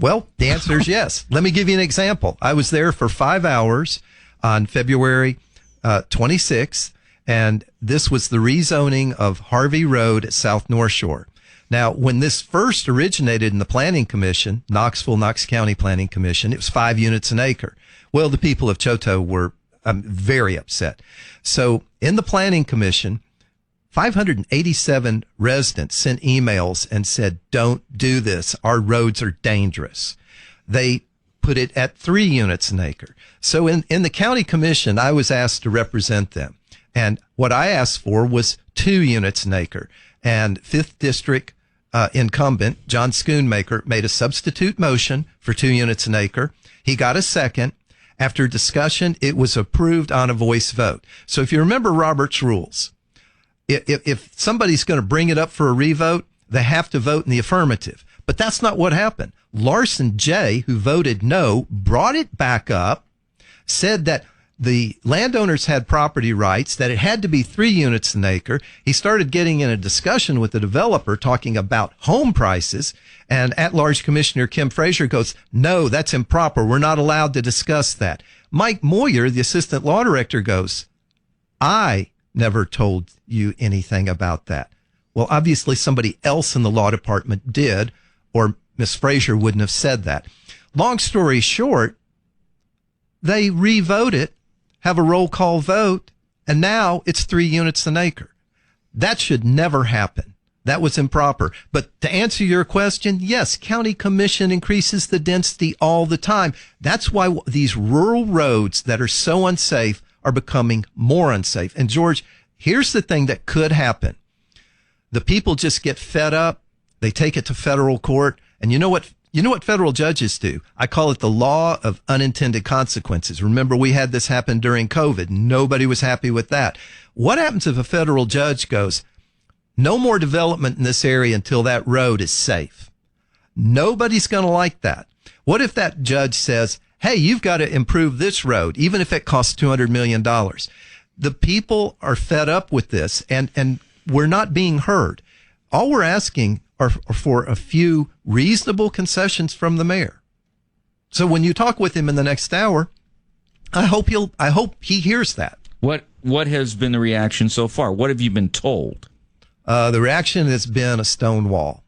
Well, the answer is yes. Let me give you an example. I was there for 5 hours on February 26th, and this was the rezoning of Harvey Road at South North Shore. Now, when this first originated in the Planning Commission, Knox County Planning Commission, it was 5 units an acre. Well, the people of Choteau were very upset. So in the Planning Commission, 587 residents sent emails and said, don't do this. Our roads are dangerous. They put it at 3 units an acre. So in the county commission, I was asked to represent them. And what I asked for was 2 units an acre. And 5th District incumbent, John Schoonmaker, made a substitute motion for 2 units an acre. He got a second. After discussion, it was approved on a voice vote. So if you remember Robert's rules, if somebody's going to bring it up for a revote, they have to vote in the affirmative. But that's not what happened. Larson J., who voted no, brought it back up, said that the landowners had property rights, that it had to be 3 units an acre. He started getting in a discussion with the developer talking about home prices, and at-large Commissioner Kim Frazier goes, no, that's improper. We're not allowed to discuss that. Mike Moyer, the assistant law director, goes, I never told you anything about that. Well, obviously somebody else in the law department did, or Miss Frazier wouldn't have said that. Long story short, they re-vote it, have a roll call vote, and now it's 3 units an acre. That should never happen. That was improper. But to answer your question, yes, county commission increases the density all the time. That's why these rural roads that are so unsafe are becoming more unsafe. And George, here's the thing that could happen. The people just get fed up. They take it to federal court. And you know what federal judges do? I call it the law of unintended consequences. Remember, we had this happen during COVID. Nobody was happy with that. What happens if a federal judge goes, no more development in this area until that road is safe? Nobody's going to like that. What if that judge says, hey, you've got to improve this road, even if it costs $200 million? The people are fed up with this, and we're not being heard. All we're asking are for a few reasonable concessions from the mayor. So when you talk with him in the next hour, I hope he hears that.
What has been the reaction so far? What have you been told?
The reaction has been a stone wall.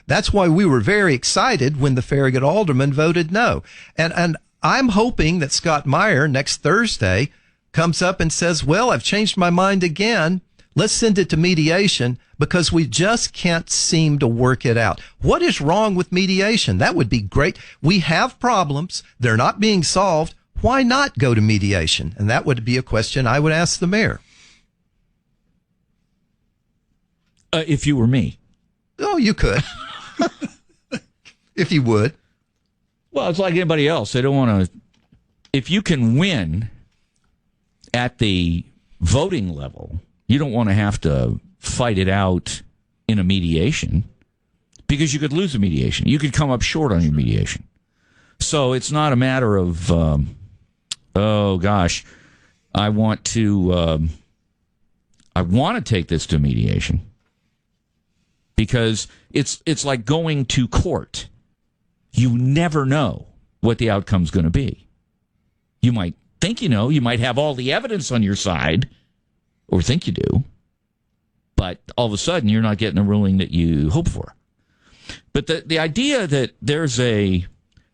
That's why we were very excited when the Farragut alderman voted no. And I'm hoping that Scott Meyer next Thursday comes up and says, well, I've changed my mind again. Let's send it to mediation because we just can't seem to work it out. What is wrong with mediation? That would be great. We have problems. They're not being solved. Why not go to mediation? And that would be a question I would ask the mayor.
If you were me.
Oh, you could. If you would.
Well, it's like anybody else. They don't want to. If you can win at the voting level, you don't want to have to fight it out in a mediation because you could lose a mediation. You could come up short on your mediation. So it's not a matter of, oh gosh, I want to take this to mediation because it's like going to court. You never know what the outcome's going to be. You might think you know. You might have all the evidence on your side, or think you do, but all of a sudden you're not getting the ruling that you hope for. But the idea that there's an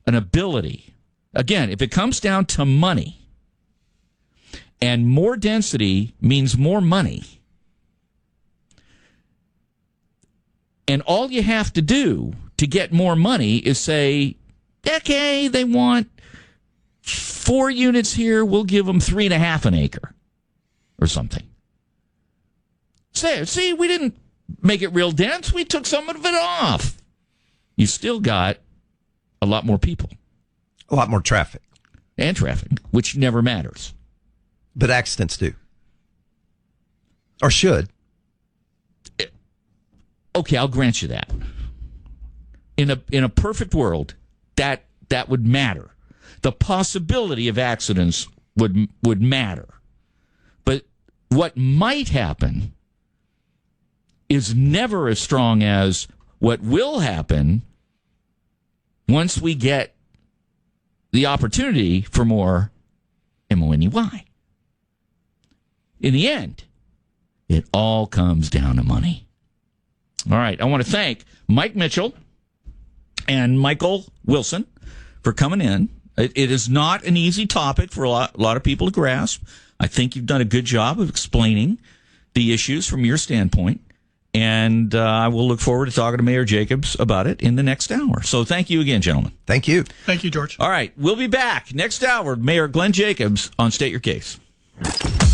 ability, again, if it comes down to money, and more density means more money, and all you have to do to get more money is say, okay, they want 4 units here, we'll give them 3.5 an acre or something. See, we didn't make it real dense, we took some of it off. You still got a lot more people.
A lot more traffic.
And traffic, which never matters.
But accidents do. Or should.
Okay, I'll grant you that. In a perfect world, that would matter. The possibility of accidents would matter. But what might happen is never as strong as what will happen once we get the opportunity for more MONEY. In the end, it all comes down to money. All right, I want to thank Mike Mitchell and Michael Wilson for coming in. It is not an easy topic for a lot of people to grasp. I think you've done a good job of explaining the issues from your standpoint. And I will look forward to talking to Mayor Jacobs about it in the next hour. So thank you again, gentlemen.
Thank you.
Thank you, George.
All right, we'll be back next hour. Mayor Glenn Jacobs on State Your Case.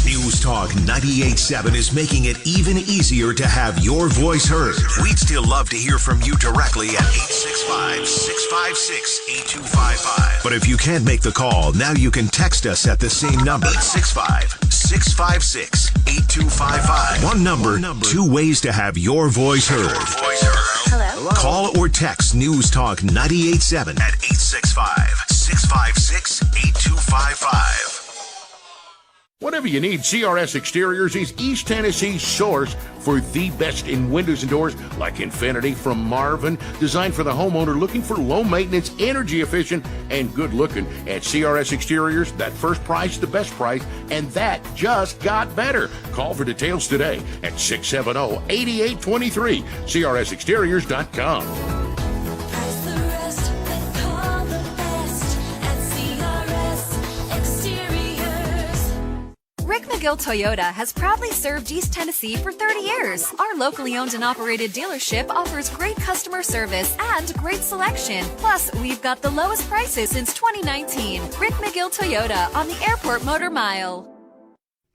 News Talk 98.7 is making it even easier to have your voice heard. We'd still love to hear from you directly at 865-656-8255. But if you can't make the call, now you can text us at the same number, 865-656-8255. One number, 2 ways to have your voice heard.
Hello?
Call or text News Talk 98.7 at 865-656-8255.
Whatever you need, CRS Exteriors is East Tennessee's source for the best in windows and doors, like Infinity from Marvin, designed for the homeowner looking for low maintenance, energy efficient, and good looking. At CRS Exteriors, that first price, the best price, and that just got better. Call for details today at 670-8823, CRSexteriors.com.
Rick McGill Toyota has proudly served East Tennessee for 30 years. Our locally owned and operated dealership offers great customer service and great selection. Plus, we've got the lowest prices since 2019. Rick McGill Toyota on the Airport Motor Mile.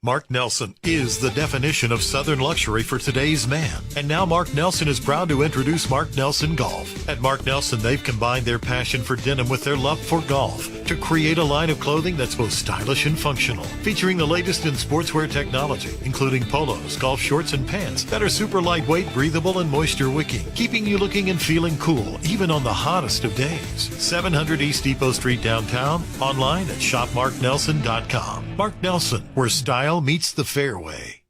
Mark Nelson is the definition of Southern luxury for today's man. And now Mark Nelson is proud to introduce Mark Nelson Golf. At Mark Nelson, they've combined their passion for denim with their love for golf to create a line of clothing that's both stylish and functional, featuring the latest in sportswear technology, including polos, golf shorts, and pants that are super lightweight, breathable, and moisture wicking, keeping you looking and feeling cool, even on the hottest of days. 700 East Depot Street downtown, online at shopmarknelson.com. Mark Nelson, where style meets the fairway.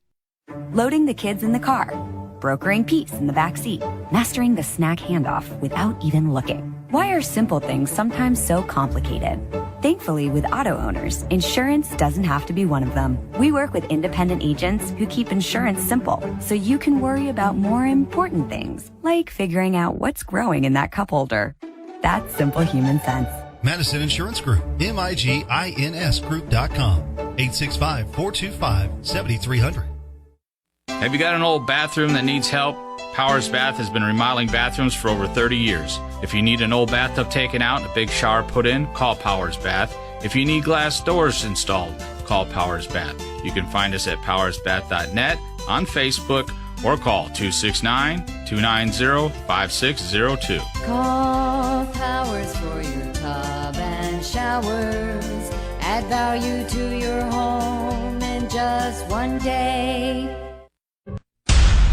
Loading the kids in the car, brokering peace in the back seat, mastering the snack handoff without even looking. Why are simple things sometimes so complicated? Thankfully, with auto owners, insurance doesn't have to be one of them. We work with independent agents who keep insurance simple, so you can worry about more important things, like figuring out what's growing in that cup holder. That's simple human sense.
Madison Insurance Group, MIGINSgroup.com, 865-425-7300.
Have you got an old bathroom that needs help? Powers Bath has been remodeling bathrooms for over 30 years. If you need an old bathtub taken out and a big shower put in, call Powers Bath. If you need glass doors installed, call Powers Bath. You can find us at powersbath.net, on Facebook, or call 269-290-5602.
Call Powers for your tub and showers. Add value to your home in just one day.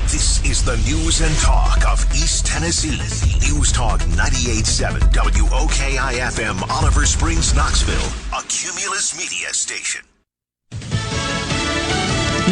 This is the news and talk of East Tennessee. News Talk 98.7 WOKI-FM, Oliver Springs, Knoxville, a Cumulus Media station.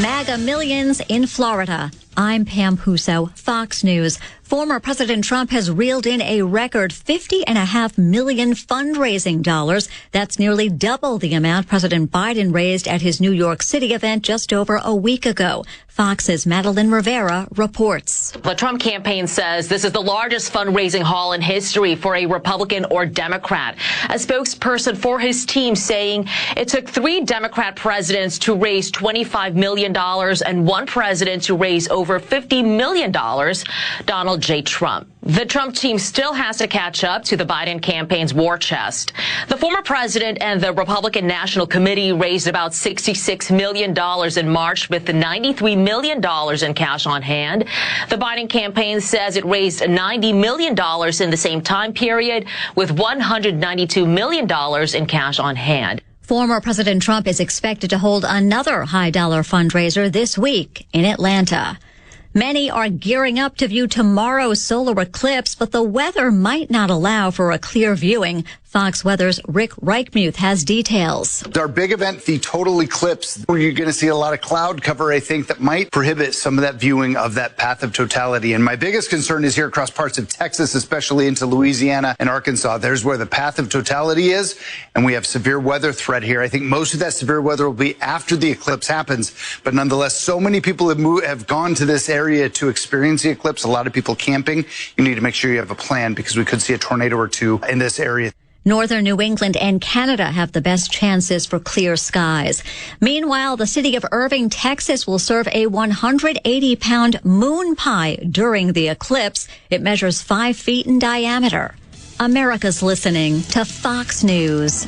MAGA millions in Florida.
I'm Pam Puso, Fox News. Former President Trump has reeled in a record $50.5 million fundraising dollars. That's nearly double the amount President Biden raised at his New York City event just over a week ago. Fox's Madeline Rivera reports.
The Trump campaign says this is the largest fundraising haul in history for a Republican or Democrat. A spokesperson for his team saying it took 3 Democrat presidents to raise $25 million and 1 president to raise over $50 million. Donald J. Trump. The Trump team still has to catch up to the Biden campaign's war chest. The former president and the Republican National Committee raised about $66 million in March with the $93 million in cash on hand. The Biden campaign says it raised $90 million in the same time period with $192 million in cash on hand.
Former President Trump is expected to hold another high-dollar fundraiser this week in Atlanta. Many are gearing up to view tomorrow's solar eclipse, but the weather might not allow for a clear viewing. Fox Weather's Rick Reichmuth has details.
Our big event, the total eclipse, where you're going to see a lot of cloud cover, I think, that might prohibit some of that viewing of that path of totality. And my biggest concern is here across parts of Texas, especially into Louisiana and Arkansas. There's where the path of totality is, and we have severe weather threat here. I think most of that severe weather will be after the eclipse happens. But nonetheless, so many people have gone to this area to experience the eclipse. A lot of people camping. You need to make sure you have a plan because we could see a tornado or two in this area.
Northern New England and Canada have the best chances for clear skies. Meanwhile, the city of Irving, Texas will serve a 180-pound moon pie during the eclipse. It measures 5 feet in diameter. America's listening to Fox News.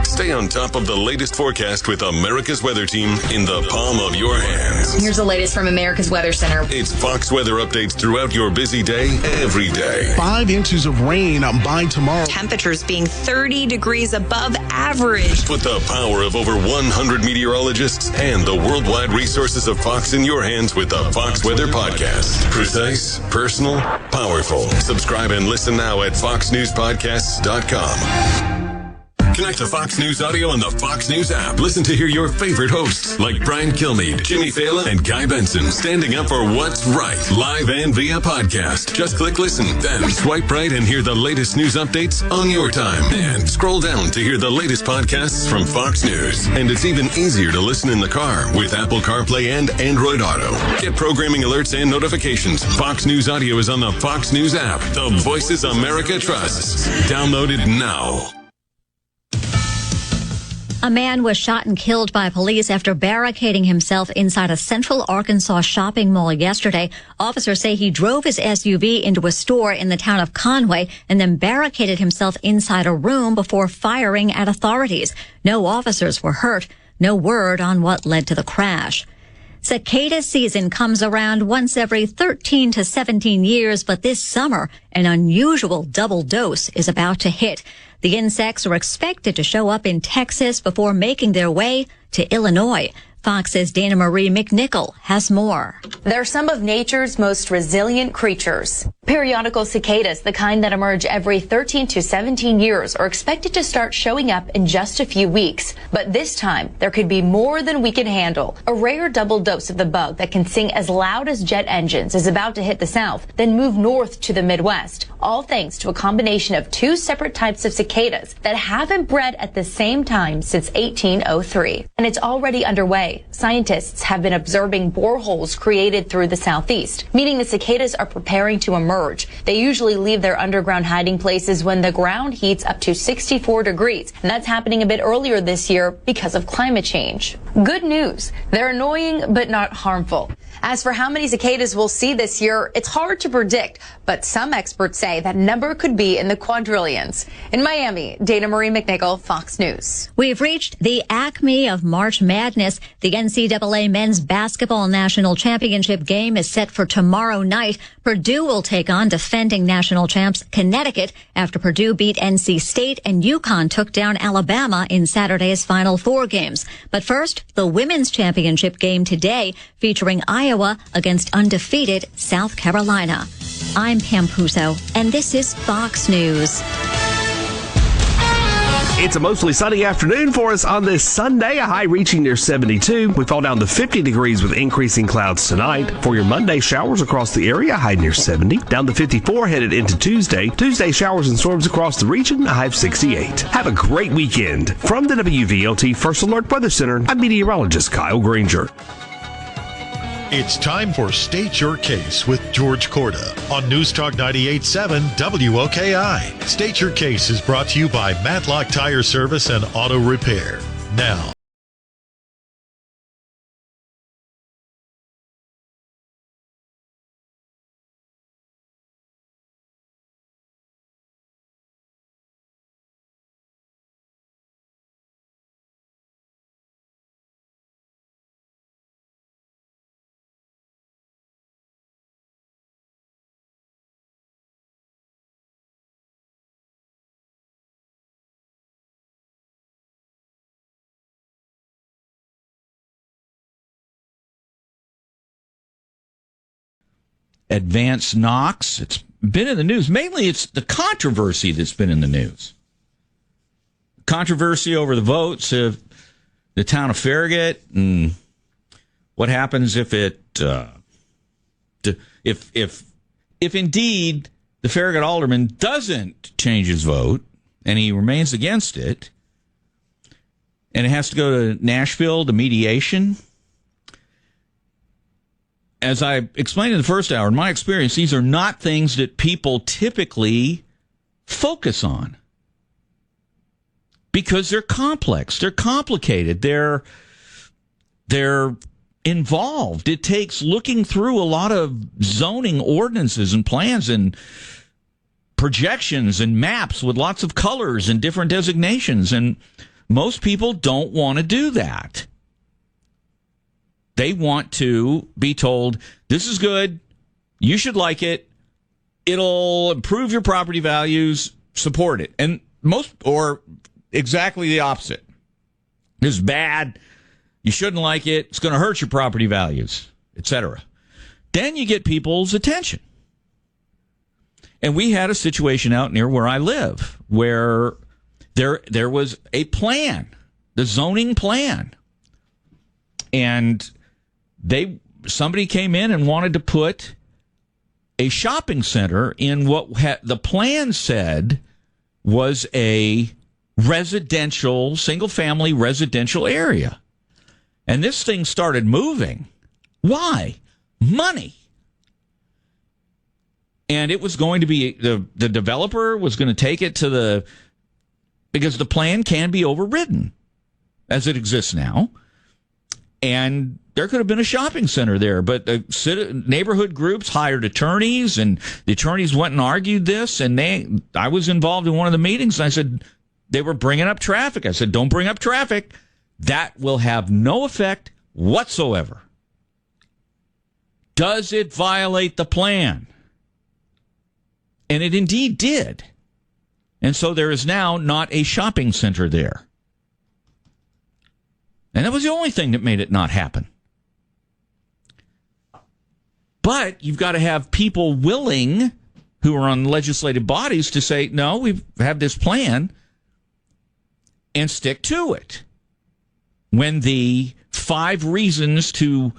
Stay on top of the latest forecast with America's Weather Team in the palm of your hands.
Here's the latest from America's Weather Center.
It's Fox weather updates throughout your busy day, every day.
5 inches of rain by tomorrow.
Temperatures being 30 degrees above average.
Put the power of over 100 meteorologists and the worldwide resources of Fox in your hands with the Fox Weather Podcast. Precise, personal, powerful. Subscribe and listen now at foxnewspodcasts.com. Connect to Fox News Audio on the Fox News app. Listen to hear your favorite hosts like Brian Kilmeade, Jimmy Fallon, and Guy Benson standing up for what's right, live and via podcast. Just click listen, then swipe right and hear the latest news updates on your time. And scroll down to hear the latest podcasts from Fox News. And it's even easier to listen in the car with Apple CarPlay and Android Auto. Get programming alerts and notifications. Fox News Audio is on the Fox News app. The voices America trusts. Download it now.
A man was shot and killed by police after barricading himself inside a Central Arkansas shopping mall yesterday. Officers say he drove his SUV into a store in the town of Conway and then barricaded himself inside a room before firing at authorities. No officers were hurt. No word on what led to the crash. Cicada season comes around once every 13 to 17 years, but this summer, an unusual double dose is about to hit. The insects are expected to show up in Texas before making their way to Illinois. Fox's Dana Marie McNichol has more.
They're some of nature's most resilient creatures. Periodical cicadas, the kind that emerge every 13 to 17 years, are expected to start showing up in just a few weeks. But this time, there could be more than we can handle. A rare double dose of the bug that can sing as loud as jet engines is about to hit the south, then move north to the Midwest. All thanks to a combination of 2 separate types of cicadas that haven't bred at the same time since 1803. And it's already underway. Scientists have been observing boreholes created through the southeast, meaning the cicadas are preparing to emerge. They usually leave their underground hiding places when the ground heats up to 64 degrees, and that's happening a bit earlier this year because of climate change. Good news, they're annoying but not harmful. As for how many cicadas we'll see this year, it's hard to predict, but some experts say that number could be in the quadrillions. In Miami, Dana Marie McNichol, Fox News.
We've reached the acme of March Madness. The NCAA Men's Basketball National Championship game is set for tomorrow night. Purdue will take on defending national champs Connecticut after Purdue beat NC State and UConn took down Alabama in Saturday's Final Four games. But first, the women's championship game today featuring Iowa against undefeated South Carolina. I'm Pam Puso, and this is Fox News.
It's a mostly sunny afternoon for us on this Sunday, a high reaching near 72. We fall down to 50 degrees with increasing clouds tonight. For your Monday, showers across the area, high near 70. Down to 54 headed into Tuesday. Tuesday, showers and storms across the region, a high of 68. Have a great weekend. From the WVLT First Alert Weather Center, I'm meteorologist Kyle Granger.
It's time for State Your Case with George Korda on News Talk 98.7 WOKI. State Your Case is brought to you by Matlock Tire Service and Auto Repair. Now,
Advance Knox. It's been in the news. Mainly it's the controversy that's been in the news. Controversy over the votes of the town of Farragut and what happens if if indeed the Farragut alderman doesn't change his vote and he remains against it and it has to go to Nashville to mediation. As I explained in the first hour, in my experience, these are not things that people typically focus on because they're complex, they're complicated, they're involved. It takes looking through a lot of zoning ordinances and plans and projections and maps with lots of colors and different designations, and most people don't want to do that. They want to be told, this is good, you should like it, it'll improve your property values, support it. And most, or exactly the opposite. This is bad, you shouldn't like it, it's going to hurt your property values, etc. Then you get people's attention. And we had a situation out near where I live where there was a plan, the zoning plan. And somebody came in and wanted to put a shopping center in what the plan said was a residential, single-family residential area. And this thing started moving. Why? Money. And it was going to be, the developer was going to take it to because the plan can be overridden as it exists now. And there could have been a shopping center there, but neighborhood groups hired attorneys, and the attorneys went and argued this. And I was involved in one of the meetings, and I said they were bringing up traffic. I said, don't bring up traffic. That will have no effect whatsoever. Does it violate the plan? And it indeed did. And so there is now not a shopping center there. And that was the only thing that made it not happen. But you've got to have people willing who are on legislative bodies to say, no, we have this plan and stick to it. When the 5 reasons to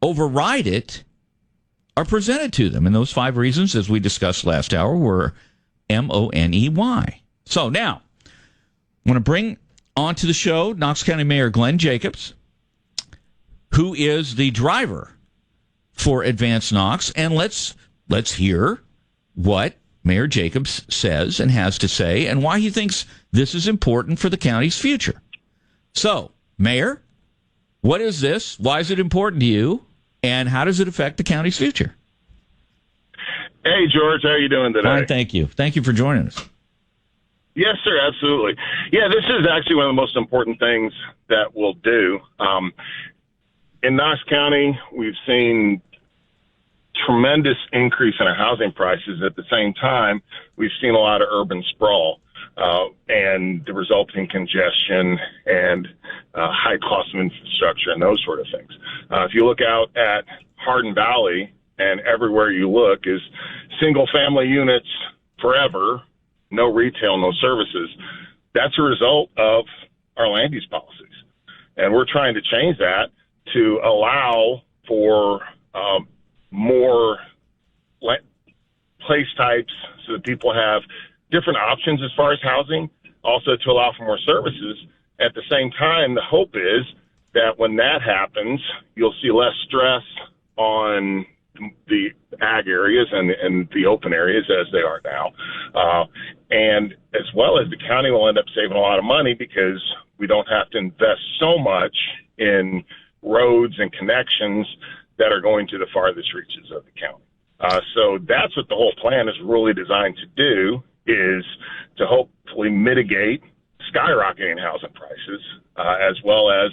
override it are presented to them. And those 5 reasons, as we discussed last hour, were MONEY. So now, I want to bring onto the show Knox County Mayor Glenn Jacobs, who is the driver for Advance Knox, and let's hear what Mayor Jacobs says and has to say and why he thinks this is important for the county's future. So, Mayor, what is this? Why is it important to you? And how does it affect the county's future?
Hey, George, how are you doing today?
Fine, thank you. Thank you for joining us.
Yes, sir, absolutely. Yeah, this is actually one of the most important things that we'll do. In Knox County, we've seen tremendous increase in our housing prices. At the same time, we've seen a lot of urban sprawl and the resulting congestion and high cost of infrastructure and those sort of things. If you look out at Hardin Valley, and everywhere you look is single family units forever, no retail, no services. That's a result of our land use policies. And we're trying to change that to allow for more place types so that people have different options as far as housing, also to allow for more services. At the same time, the hope is that when that happens, you'll see less stress on the ag areas and the open areas as they are now. And as well as the county will end up saving a lot of money because we don't have to invest so much in roads and connections that are going to the farthest reaches of the county. So that's what the whole plan is really designed to do, is to hopefully mitigate skyrocketing housing prices, as well as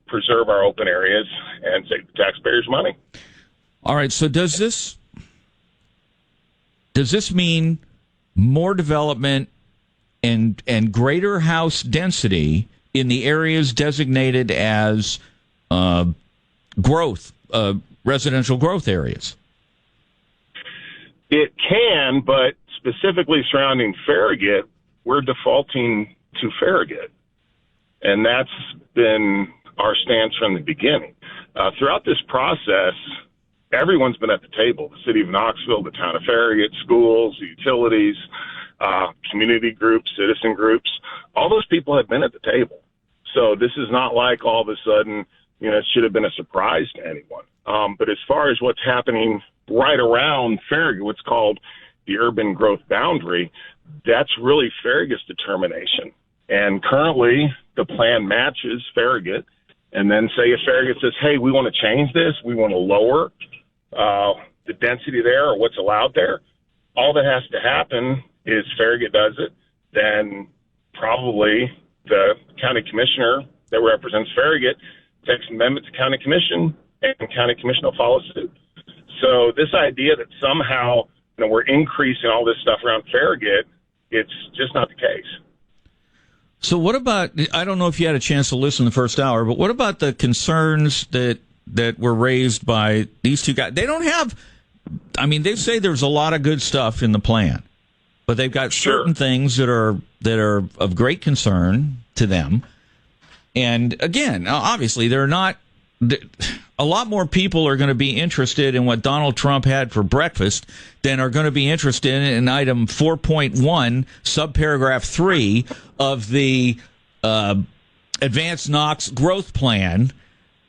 preserve our open areas and save the taxpayers money.
All right. So does this mean more development and greater house density in the areas designated as residential growth areas?
It can, but specifically surrounding Farragut, we're defaulting to Farragut. And that's been our stance from the beginning. Throughout this process, everyone's been at the table. The city of Knoxville, the town of Farragut, schools, utilities, community groups, citizen groups, all those people have been at the table. So this is not like all of a sudden, it should have been a surprise to anyone. But as far as what's happening right around Farragut, what's called the urban growth boundary, that's really Farragut's determination. And currently, the plan matches Farragut. And then say if Farragut says, hey, we want to change this, we want to lower the density there or what's allowed there, all that has to happen is Farragut does it. Then probably the county commissioner that represents Farragut takes an amendment to county commission, and county commission will follow suit. So this idea that somehow we're increasing all this stuff around Farragut, it's just not the case.
So what about, I don't know if you had a chance to listen the first hour, but what about the concerns that were raised by these two guys? They don't have, they say there's a lot of good stuff in the plan, but they've got certain things that are of great concern to them. And again, obviously they're not, a lot more people are going to be interested in what Donald Trump had for breakfast than are going to be interested in item 4.1, subparagraph 3 of the Advanced Knox Growth Plan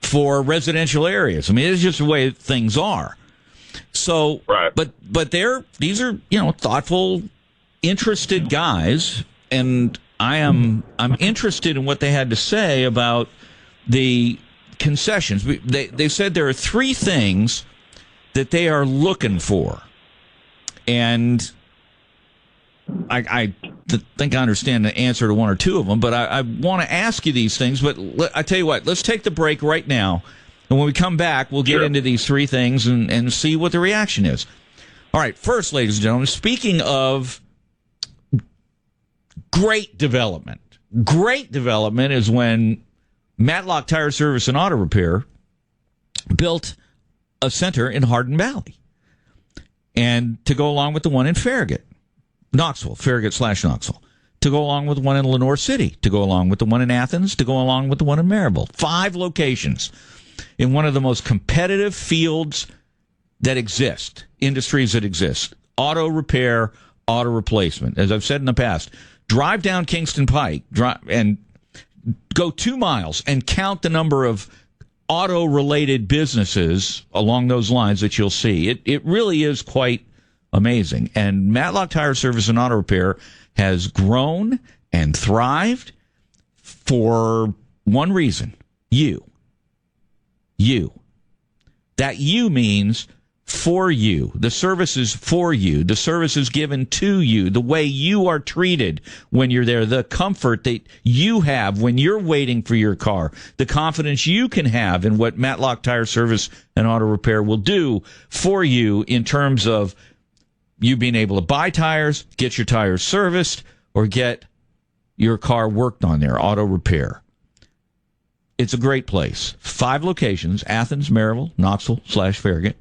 for residential areas. It's just the way things are. So, right. but these are thoughtful, interested guys, and I'm interested in what they had to say about the concessions. They said there are 3 things that they are looking for, and I think I understand the answer to 1 or 2 of them, but I want to ask you these things. But I tell you what, let's take the break right now, and when we come back, we'll get into these 3 things and see what the reaction is. All right, first, ladies and gentlemen, speaking of great development is when Matlock Tire Service and Auto Repair built a center in Hardin Valley, and to go along with the one in Farragut, Knoxville, Farragut/Knoxville, to go along with the one in Lenore City, to go along with the one in Athens, to go along with the one in Maryville. 5 locations in one of the most competitive fields that exist, industries that exist: auto repair, auto replacement. As I've said in the past, drive down Kingston Pike and go 2 miles and count the number of auto-related businesses along those lines that you'll see. It really is quite amazing. And Matlock Tire Service and Auto Repair has grown and thrived for one reason: you. That you means for you. The service is for you. The service is given to you. The way you are treated when you're there. The comfort that you have when you're waiting for your car. The confidence you can have in what Matlock Tire Service and Auto Repair will do for you in terms of you being able to buy tires, get your tires serviced, or get your car worked on there, auto repair. It's a great place. 5 locations: Athens, Maryville, Knoxville /Farragut.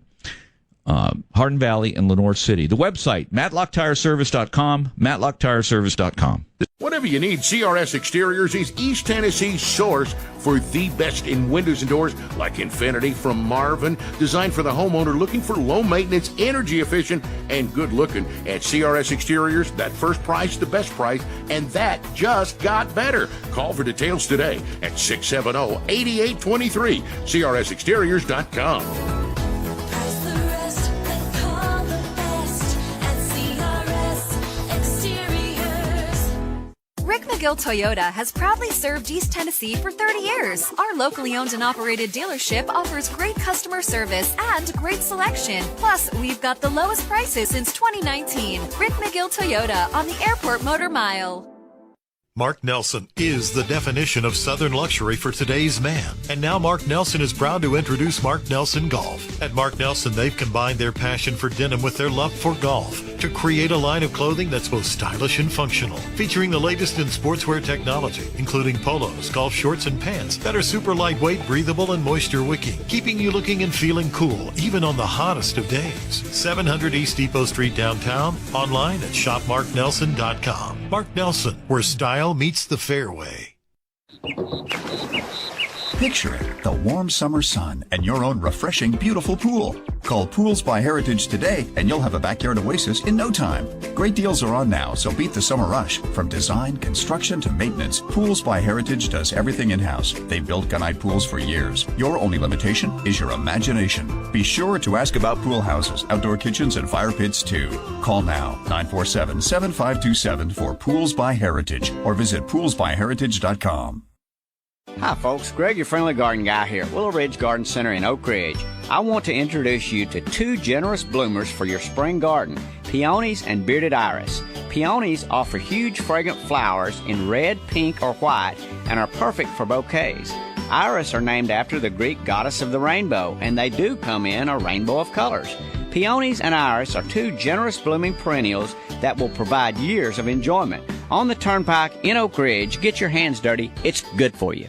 Hardin Valley and Lenore City. The website, matlocktireservice.com, matlocktireservice.com.
Whatever you need, CRS Exteriors is East Tennessee's source for the best in windows and doors, like Infinity from Marvin, designed for the homeowner looking for low maintenance, energy efficient, and good looking. At CRS Exteriors, that first price, the best price, and that just got better. Call for details today at 670-8823, CRSExteriors.com.
Rick McGill Toyota has proudly served East Tennessee for 30 years. Our locally owned and operated dealership offers great customer service and great selection. Plus, we've got the lowest prices since 2019. Rick McGill Toyota on the Airport Motor Mile.
Mark Nelson is the definition of Southern luxury for today's man. And now Mark Nelson is proud to introduce Mark Nelson Golf. At Mark Nelson, they've combined their passion for denim with their love for golf to create a line of clothing that's both stylish and functional, featuring the latest in sportswear technology, including polos, golf shorts, and pants that are super lightweight, breathable, and moisture wicking, keeping you looking and feeling cool, even on the hottest of days. 700 East Depot Street downtown, online at shopmarknelson.com. Mark Nelson, where style meets the fairway.
Picture it, the warm summer sun and your own refreshing, beautiful pool. Call Pools by Heritage today and you'll have a backyard oasis in no time. Great deals are on now, so beat the summer rush. From design, construction to maintenance, Pools by Heritage does everything in-house. They've built gunite pools for years. Your only limitation is your imagination. Be sure to ask about pool houses, outdoor kitchens, and fire pits too. Call now, 947-7527 for Pools by Heritage or visit poolsbyheritage.com.
Hi folks, Greg your friendly garden guy here at Willow Ridge Garden Center in Oak Ridge. I want to introduce you to two generous bloomers for your spring garden, peonies and bearded iris. Peonies offer huge fragrant flowers in red, pink, or white and are perfect for bouquets. Iris are named after the Greek goddess of the rainbow, and they do come in a rainbow of colors. Peonies and iris are two generous blooming perennials that will provide years of enjoyment. On the Turnpike in Oak Ridge, get your hands dirty. It's good for you.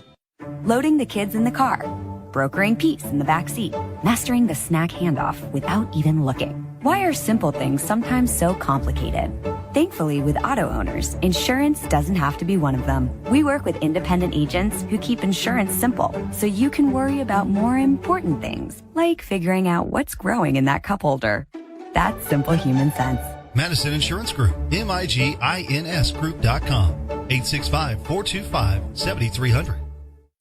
Loading the kids in the car, brokering peace in the back seat, mastering the snack handoff without even looking. Why are simple things sometimes so complicated? Thankfully, with auto owners, insurance doesn't have to be one of them. We work with independent agents who keep insurance simple, so you can worry about more important things, like figuring out what's growing in that cup holder. That's simple human sense.
Madison Insurance Group, MIGINS Group.com, 865-425-7300.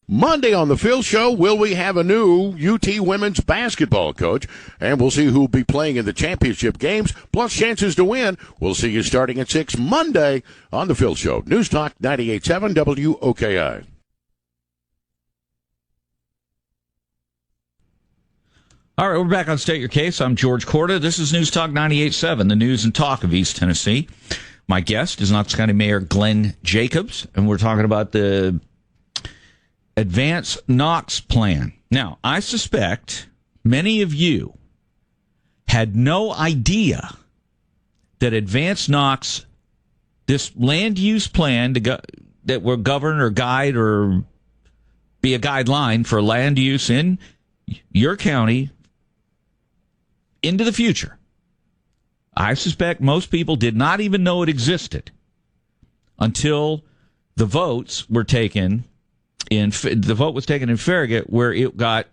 Monday on the Phil Show, will we have a new UT women's basketball coach? And we'll see who will be playing in the championship games, plus chances to win. We'll see you starting at 6 Monday on the Phil Show. News Talk 98.7 WOKI.
All right, we're back on State Your Case. I'm George Korda. This is News Talk 98.7, the news and talk of East Tennessee. My guest is Knox County Mayor Glenn Jacobs, and we're talking about the Advance Knox plan. Now, I suspect many of you had no idea that Advance Knox, this land use plan that will govern or guide or be a guideline for land use in your county into the future. I suspect most people did not even know it existed until the votes were taken. The vote was taken in Farragut, where it got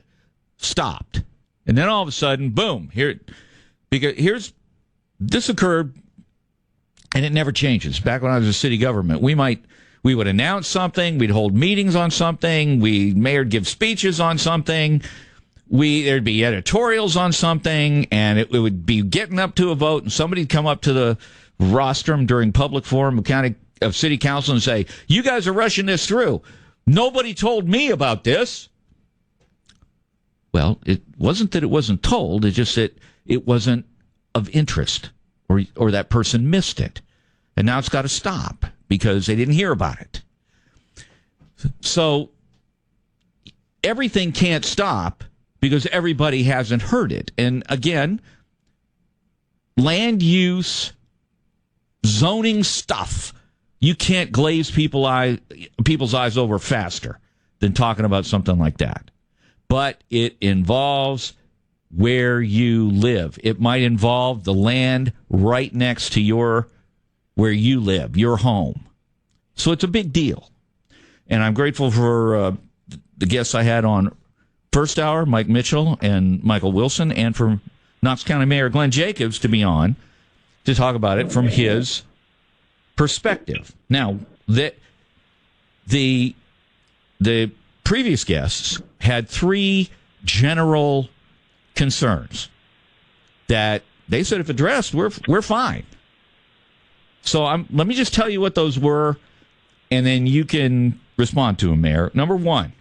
stopped, and then all of a sudden, boom! This occurred, and it never changes. Back when I was a city government, we would announce something, we'd hold meetings on something, mayor'd give speeches on something, there'd be editorials on something, and it would be getting up to a vote, and somebody'd come up to the rostrum during public forum of city council and say, "You guys are rushing this through. Nobody told me about this." Well, it wasn't that it wasn't told. It's just that it wasn't of interest, or that person missed it. And now it's got to stop because they didn't hear about it. So everything can't stop because everybody hasn't heard it. And again, land use, zoning stuff, you can't glaze people's eyes over faster than talking about something like that. But it involves where you live. It might involve the land right next to where you live, your home. So it's a big deal. And I'm grateful for the guests I had on first hour, Mike Mitchell and Michael Wilson, and for Knox County Mayor Glenn Jacobs to be on to talk about it from his perspective. Now, the previous guests had three general concerns that they said if addressed, we're fine. So let me just tell you what those were, and then you can respond to them, Mayor. Number one,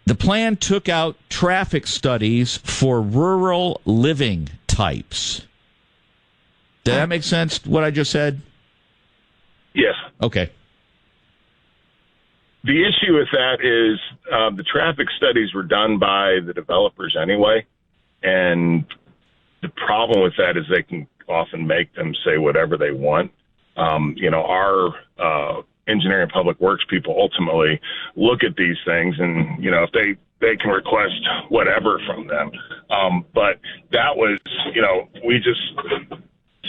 the plan took out traffic studies for rural living types. Did that make sense, what I just said?
Yes.
Okay.
The issue with that is the traffic studies were done by the developers anyway, and the problem with that is they can often make them say whatever they want. Our engineering and public works people ultimately look at these things, and if they can request whatever from them. But that was, we just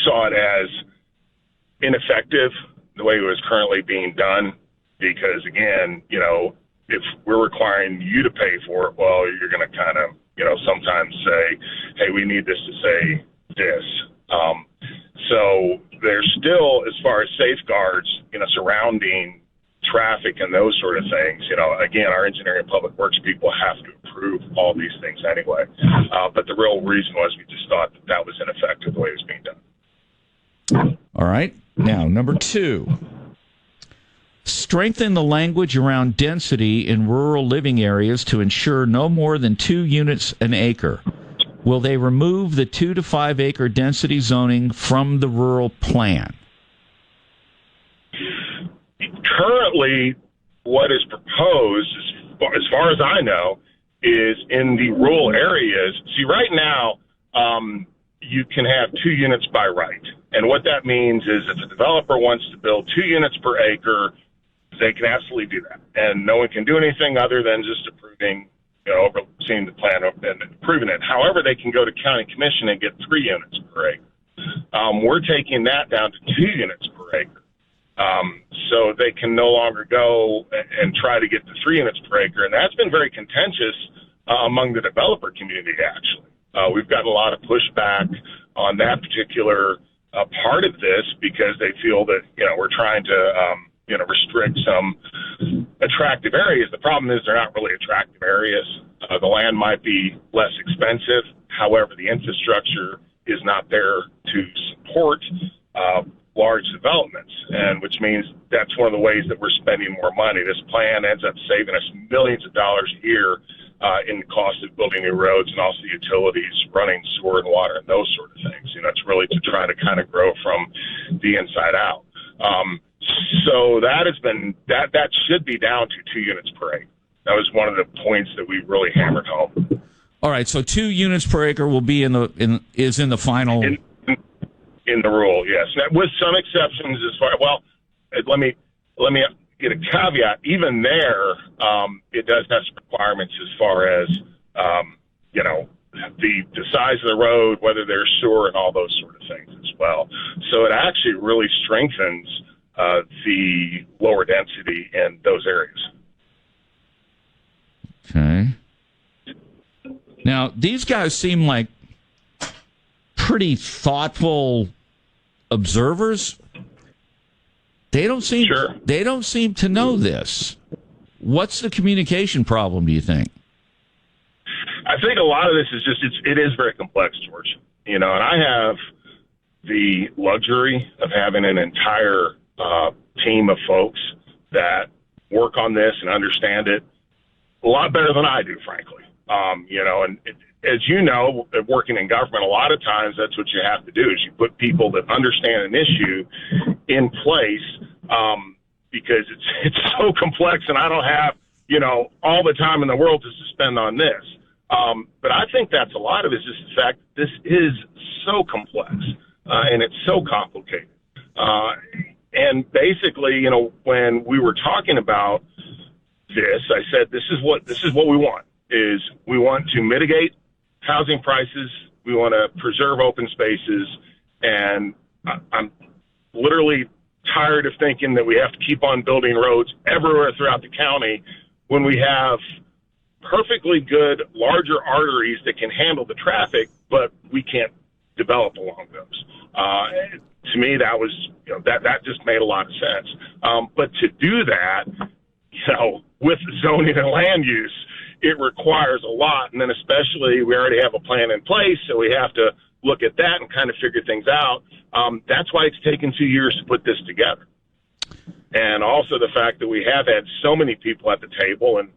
saw it as ineffective the way it was currently being done. Because again, if we're requiring you to pay for it, well, you're going to kind of, sometimes say, hey, we need this to say this. So there's still, as far as safeguards, surrounding traffic and those sort of things, again, our engineering and public works people have to approve all these things anyway. But the real reason was we just thought that was ineffective the way it was being done.
All right. Now, number two. Strengthen the language around density in rural living areas to ensure no more than 2 units an acre. Will they remove the 2 to 5 acre density zoning from the rural plan?
Currently, what is proposed, as far as I know, is in the rural areas. See, right now, you can have 2 units by right. And what that means is if a developer wants to build 2 units per acre, they can absolutely do that. And no one can do anything other than just approving, overseeing the plan and approving it. However, they can go to county commission and get 3 units per acre. We're taking that down to 2 units per acre. So they can no longer go and try to get the 3 units per acre. And that's been very contentious among the developer community, actually. We've gotten a lot of pushback on that particular part of this because they feel that, we're trying to, restrict some attractive areas. The problem is they're not really attractive areas. The land might be less expensive. However, the infrastructure is not there to support large developments, and which means that's one of the ways that we're spending more money. This plan ends up saving us millions of dollars a year in the cost of building new roads and also utilities, running sewer and water and those sort of things. It's really to try to kind of grow from the inside out. So that has been that should be down to 2 units per acre. That was one of the points that we really hammered home.
All right, so 2 units per acre will be in the final
in the rule, yes, with some exceptions as far. Well, let me get a caveat. Even there, it does have some requirements as far as the size of the road, whether there's sewer, and all those sort of things as well. So it actually really strengthens the lower density in those areas.
Okay. Now, these guys seem like pretty thoughtful observers. They don't seem to know this. What's the communication problem, do you think?
I think a lot of this is it is very complex, George. And I have the luxury of having an entire team of folks that work on this and understand it a lot better than I do, frankly. And as you know, working in government, a lot of times that's what you have to do is you put people that understand an issue in place because it's so complex, and I don't have, all the time in the world to spend on this. But I think that's a lot of it is just the fact that this is so complex and it's so complicated. And basically, when we were talking about this, I said, this is what we want. is we want to mitigate housing prices. We want to preserve open spaces. And I'm literally tired of thinking that we have to keep on building roads everywhere throughout the county when we have perfectly good larger arteries that can handle the traffic, but we can't develop along those. To me, that was, that just made a lot of sense. But to do that, with zoning and land use, it requires a lot. And then especially we already have a plan in place, so we have to look at that and kind of figure things out. That's why it's taken 2 years to put this together. And also the fact that we have had so many people at the table and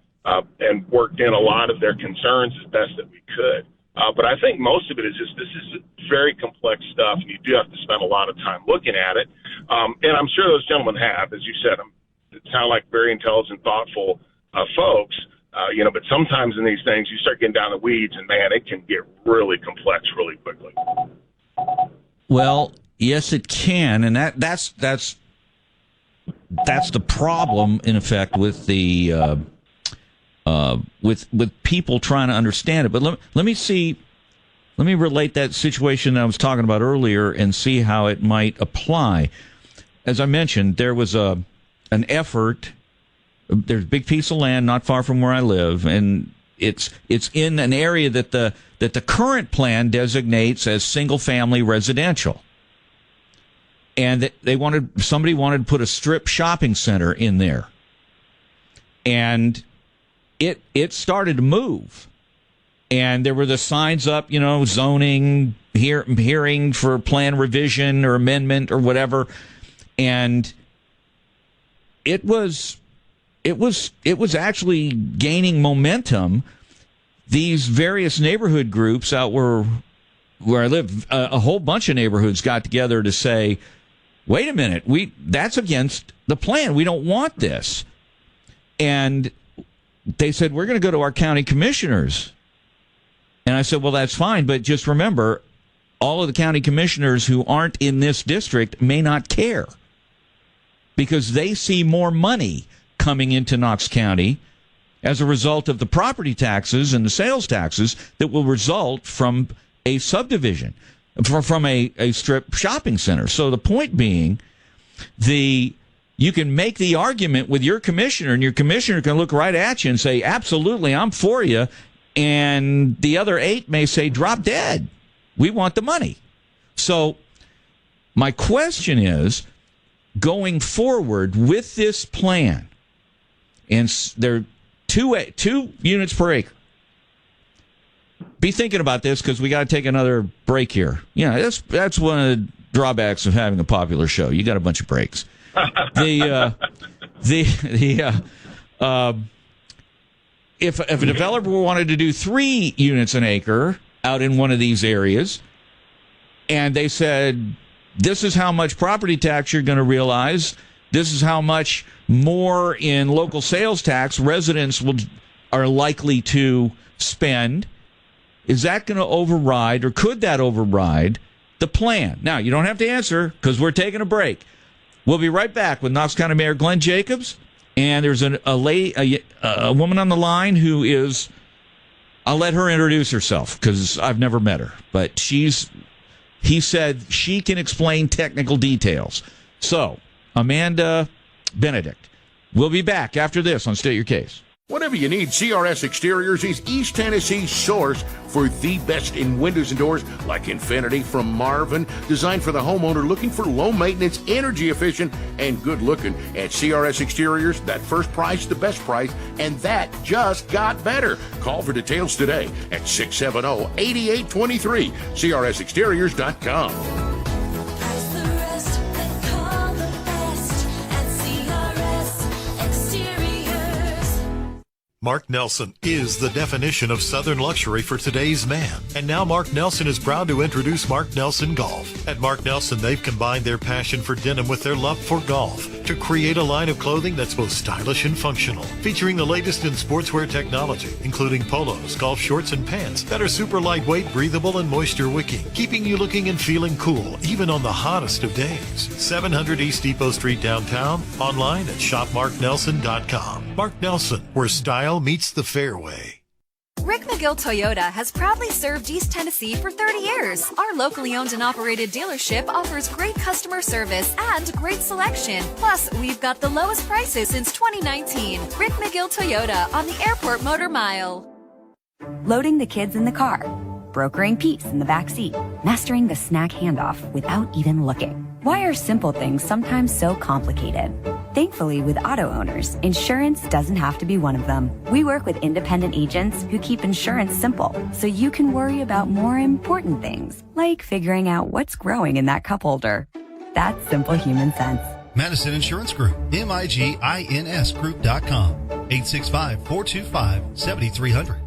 worked in a lot of their concerns as best that we could. But I think most of it is just, this is very complex stuff, and you do have to spend a lot of time looking at it. And I'm sure those gentlemen have, as you said, it sound like very intelligent, thoughtful folks, but sometimes in these things you start getting down the weeds, and man, it can get really complex really quickly.
Well, yes, it can, and that's the problem, in effect, with the with people trying to understand it. But let me relate that situation I was talking about earlier and see how it might apply. As I mentioned, there was an effort. There's a big piece of land not far from where I live, and it's in an area that the current plan designates as single family residential. And somebody wanted to put a strip shopping center in there. And it started to move. And there were the signs up, zoning, hearing for plan revision or amendment or whatever. And it was actually gaining momentum. These various neighborhood groups out where I live, a whole bunch of neighborhoods got together to say, wait a minute, that's against the plan. We don't want this. And they said, we're going to go to our county commissioners. And I said, well, that's fine, but just remember, all of the county commissioners who aren't in this district may not care because they see more money coming into Knox County as a result of the property taxes and the sales taxes that will result from a subdivision, from a strip shopping center. So the point being, you can make the argument with your commissioner, and your commissioner can look right at you and say, absolutely, I'm for you. And the other 8 may say, drop dead. We want the money. So my question is, going forward with this plan, and there are two units per acre. Be thinking about this because we got to take another break here. That's one of the drawbacks of having a popular show. You got a bunch of breaks. If a developer wanted to do 3 units an acre out in one of these areas, and they said, this is how much property tax you're going to realize, this is how much more in local sales tax residents are likely to spend, is that going to override, or could that override the plan? Now, you don't have to answer because we're taking a break. We'll be right back with Knox County Mayor Glenn Jacobs. And there's a woman on the line who is, I'll let her introduce herself because I've never met her. But he said she can explain technical details. So, Amanda Benedict. We'll be back after this on State Your Case.
Whatever you need, CRS Exteriors is East Tennessee's source for the best in windows and doors, like Infinity from Marvin, designed for the homeowner looking for low maintenance, energy efficient, and good looking. At CRS Exteriors, that first price, the best price, and that just got better. Call for details today at 670-8823, CRSexteriors.com.
Mark Nelson is the definition of Southern luxury for today's man. And now Mark Nelson is proud to introduce Mark Nelson Golf. At Mark Nelson, they've combined their passion for denim with their love for golf to create a line of clothing that's both stylish and functional, featuring the latest in sportswear technology, including polos, golf shorts, and pants that are super lightweight, breathable, and moisture wicking, keeping you looking and feeling cool, even on the hottest of days. 700 East Depot Street downtown, online at shopmarknelson.com. Mark Nelson, where style meets the fairway.
Rick McGill Toyota has proudly served East Tennessee for 30 years. Our locally owned and operated dealership offers great customer service and great selection. Plus, we've got the lowest prices since 2019. Rick McGill Toyota on the Airport Motor Mile.
Loading the kids in the car, brokering peace in the back seat, mastering the snack handoff without even looking. Why are simple things sometimes so complicated? Thankfully, with auto owners, insurance doesn't have to be one of them. We work with independent agents who keep insurance simple, so you can worry about more important things, like figuring out what's growing in that cup holder. That's simple human sense.
Madison Insurance Group, MIGINS Group.com, 865-425-7300.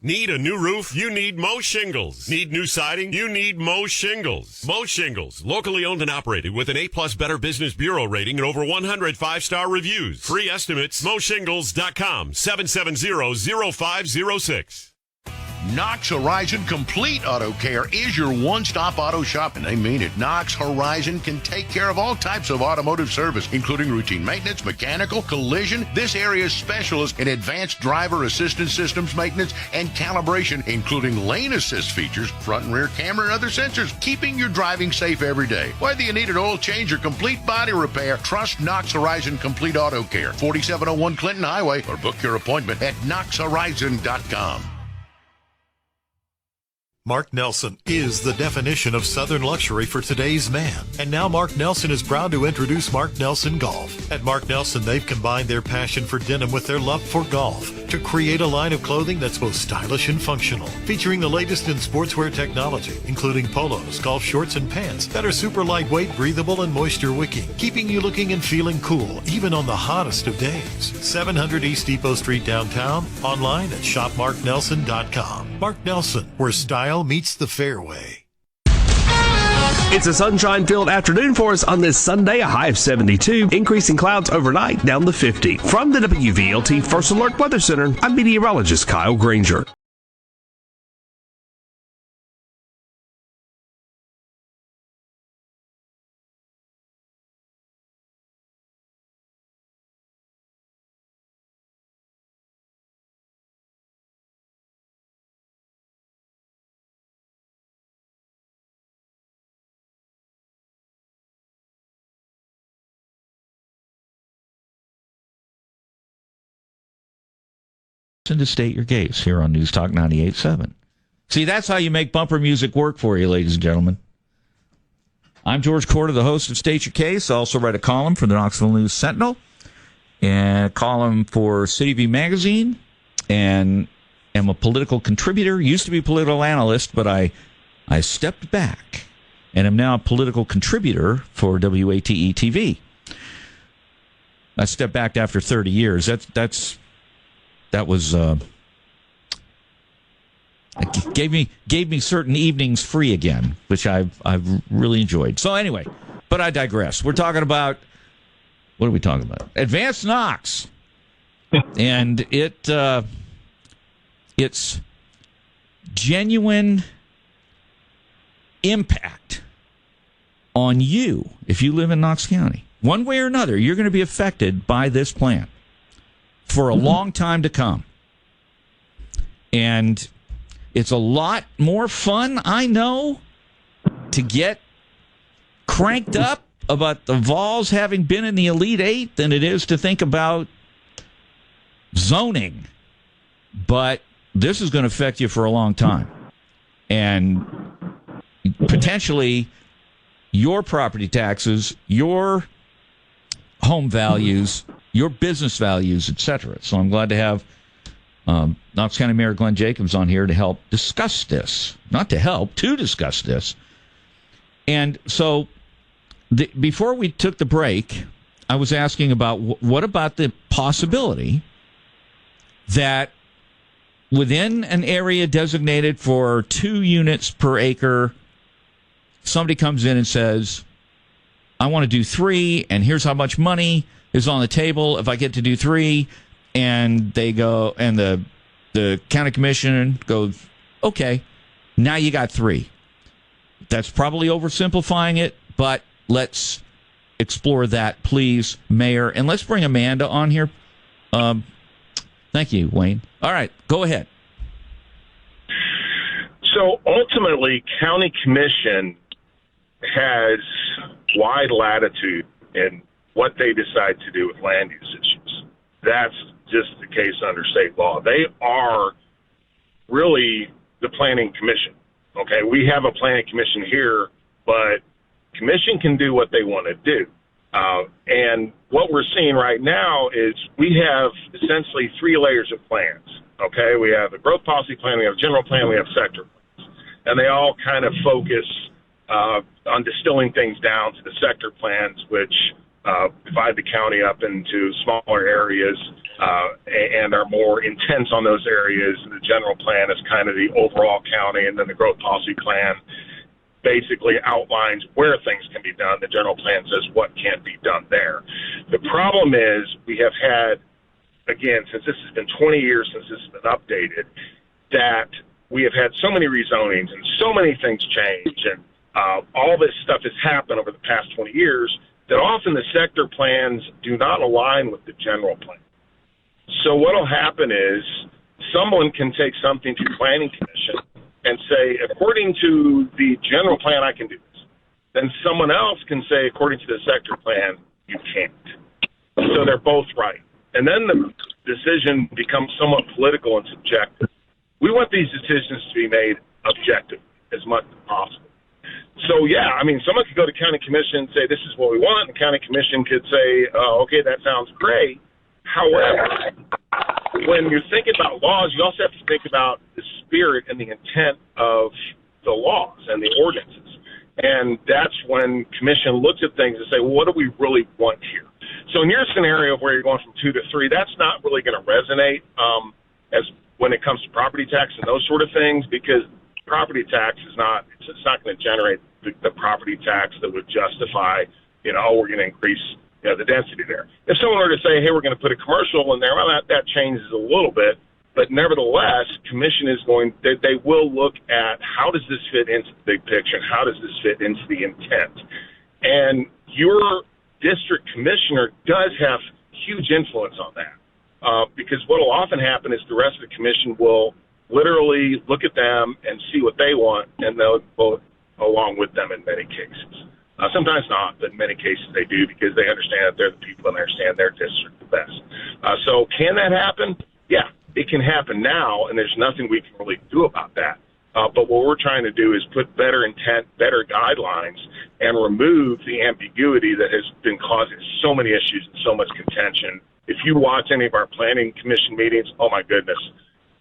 Need a new roof? You need Mo Shingles. Need new siding? You need Mo Shingles. Mo Shingles, locally owned and operated with an A+ Better Business Bureau rating and over 100 5-star reviews. Free estimates, moshingles.com, 770-0506.
Knox Horizon Complete Auto Care is your one-stop auto shop, and they mean it. Knox Horizon can take care of all types of automotive service, including routine maintenance, mechanical, collision. This area's specialist in advanced driver assistance systems maintenance and calibration, including lane assist features, front and rear camera, and other sensors, keeping your driving safe every day. Whether you need an oil change or complete body repair, trust Knox Horizon Complete Auto Care, 4701 Clinton Highway, or book your appointment at knoxhorizon.com.
Mark Nelson is the definition of Southern luxury for today's man. And now Mark Nelson is proud to introduce Mark Nelson Golf. At Mark Nelson, they've combined their passion for denim with their love for golf to create a line of clothing that's both stylish and functional, featuring the latest in sportswear technology, including polos, golf shorts, and pants that are super lightweight, breathable, and moisture wicking, keeping you looking and feeling cool, even on the hottest of days. 700 East Depot Street downtown, online at shopmarknelson.com. Mark Nelson, where style meets the fairway.
It's a sunshine-filled afternoon for us on this Sunday, a high of 72, increasing clouds overnight down to 50. From the WVLT First Alert Weather Center, I'm meteorologist Kyle Granger.
And to state your case here on News Talk 98.7. See, that's how you make bumper music work for you, ladies and gentlemen. I'm George Korda, the host of State Your Case. I also write a column for the Knoxville News Sentinel and a column for City View Magazine, and am a political contributor. Used to be a political analyst, but I stepped back and am now a political contributor for WATE TV. I stepped back after 30 years. That was gave me certain evenings free again, which I've really enjoyed. So anyway, but I digress. We're talking about, what are we talking about? Advanced Knox, and its genuine impact on you if you live in Knox County. One way or another, you're going to be affected by this plan for a long time to come. And it's a lot more fun, I know, to get cranked up about the Vols having been in the Elite Eight than it is to think about zoning. But this is going to affect you for a long time. And potentially your property taxes, your home values, your business values, etc. So I'm glad to have Knox County Mayor Glenn Jacobs on here to help discuss this. Not to help, to discuss this. And so before we took the break, I was asking about what about the possibility that within an area designated for 2 units per acre, somebody comes in and says, I want to do 3, and here's how much money is on the table if I get to do 3, and they go, and the county commission goes, okay, now you got 3. That's probably oversimplifying it, but let's explore that, please, Mayor. And let's bring Amanda on here. Thank you, Wayne. All right, go ahead.
So ultimately, county commission has wide latitude in what they decide to do with land use issues. That's just the case under state law. They are really the planning commission. Okay, we have a planning commission here, but commission can do what they want to do. And what we're seeing right now is we have essentially 3 layers of plans. Okay, we have the growth policy plan, we have general plan, we have sector plans. And they all kind of focus on distilling things down to the sector plans, which divide the county up into smaller areas and are more intense on those areas. And the general plan is kind of the overall county, and then the growth policy plan basically outlines where things can be done. The general plan says what can't be done there. The problem is we have had, again, since this has been 20 years since this has been updated, that we have had so many rezonings and so many things change, and all this stuff has happened over the past 20 years that often the sector plans do not align with the general plan. So what will happen is someone can take something to the planning commission and say, according to the general plan, I can do this. Then someone else can say, according to the sector plan, you can't. So they're both right. And then the decision becomes somewhat political and subjective. We want these decisions to be made objective as much as possible. So, yeah, I mean, someone could go to county commission and say, this is what we want, and county commission could say, okay, that sounds great. However, when you're thinking about laws, you also have to think about the spirit and the intent of the laws and the ordinances. And that's when commission looks at things and say, well, what do we really want here? So in your scenario where you're going from 2 to 3, that's not really going to resonate as when it comes to property tax and those sort of things, because property tax is not, it's not going to generate the property tax that would justify, we're going to increase the density there. If someone were to say, hey, we're going to put a commercial in there, well, that changes a little bit. But nevertheless, commission is they will look at how does this fit into the big picture and how does this fit into the intent. And your district commissioner does have huge influence on that. Because what will often happen is the rest of the commission will literally look at them and see what they want, and they'll vote along with them in many cases. Sometimes not, but in many cases they do, because they understand that they're the people and they understand their district the best. So can that happen? Yeah, it can happen now, and there's nothing we can really do about that. But what we're trying to do is put better intent, better guidelines, and remove the ambiguity that has been causing so many issues and so much contention. If you watch any of our planning commission meetings, oh my goodness,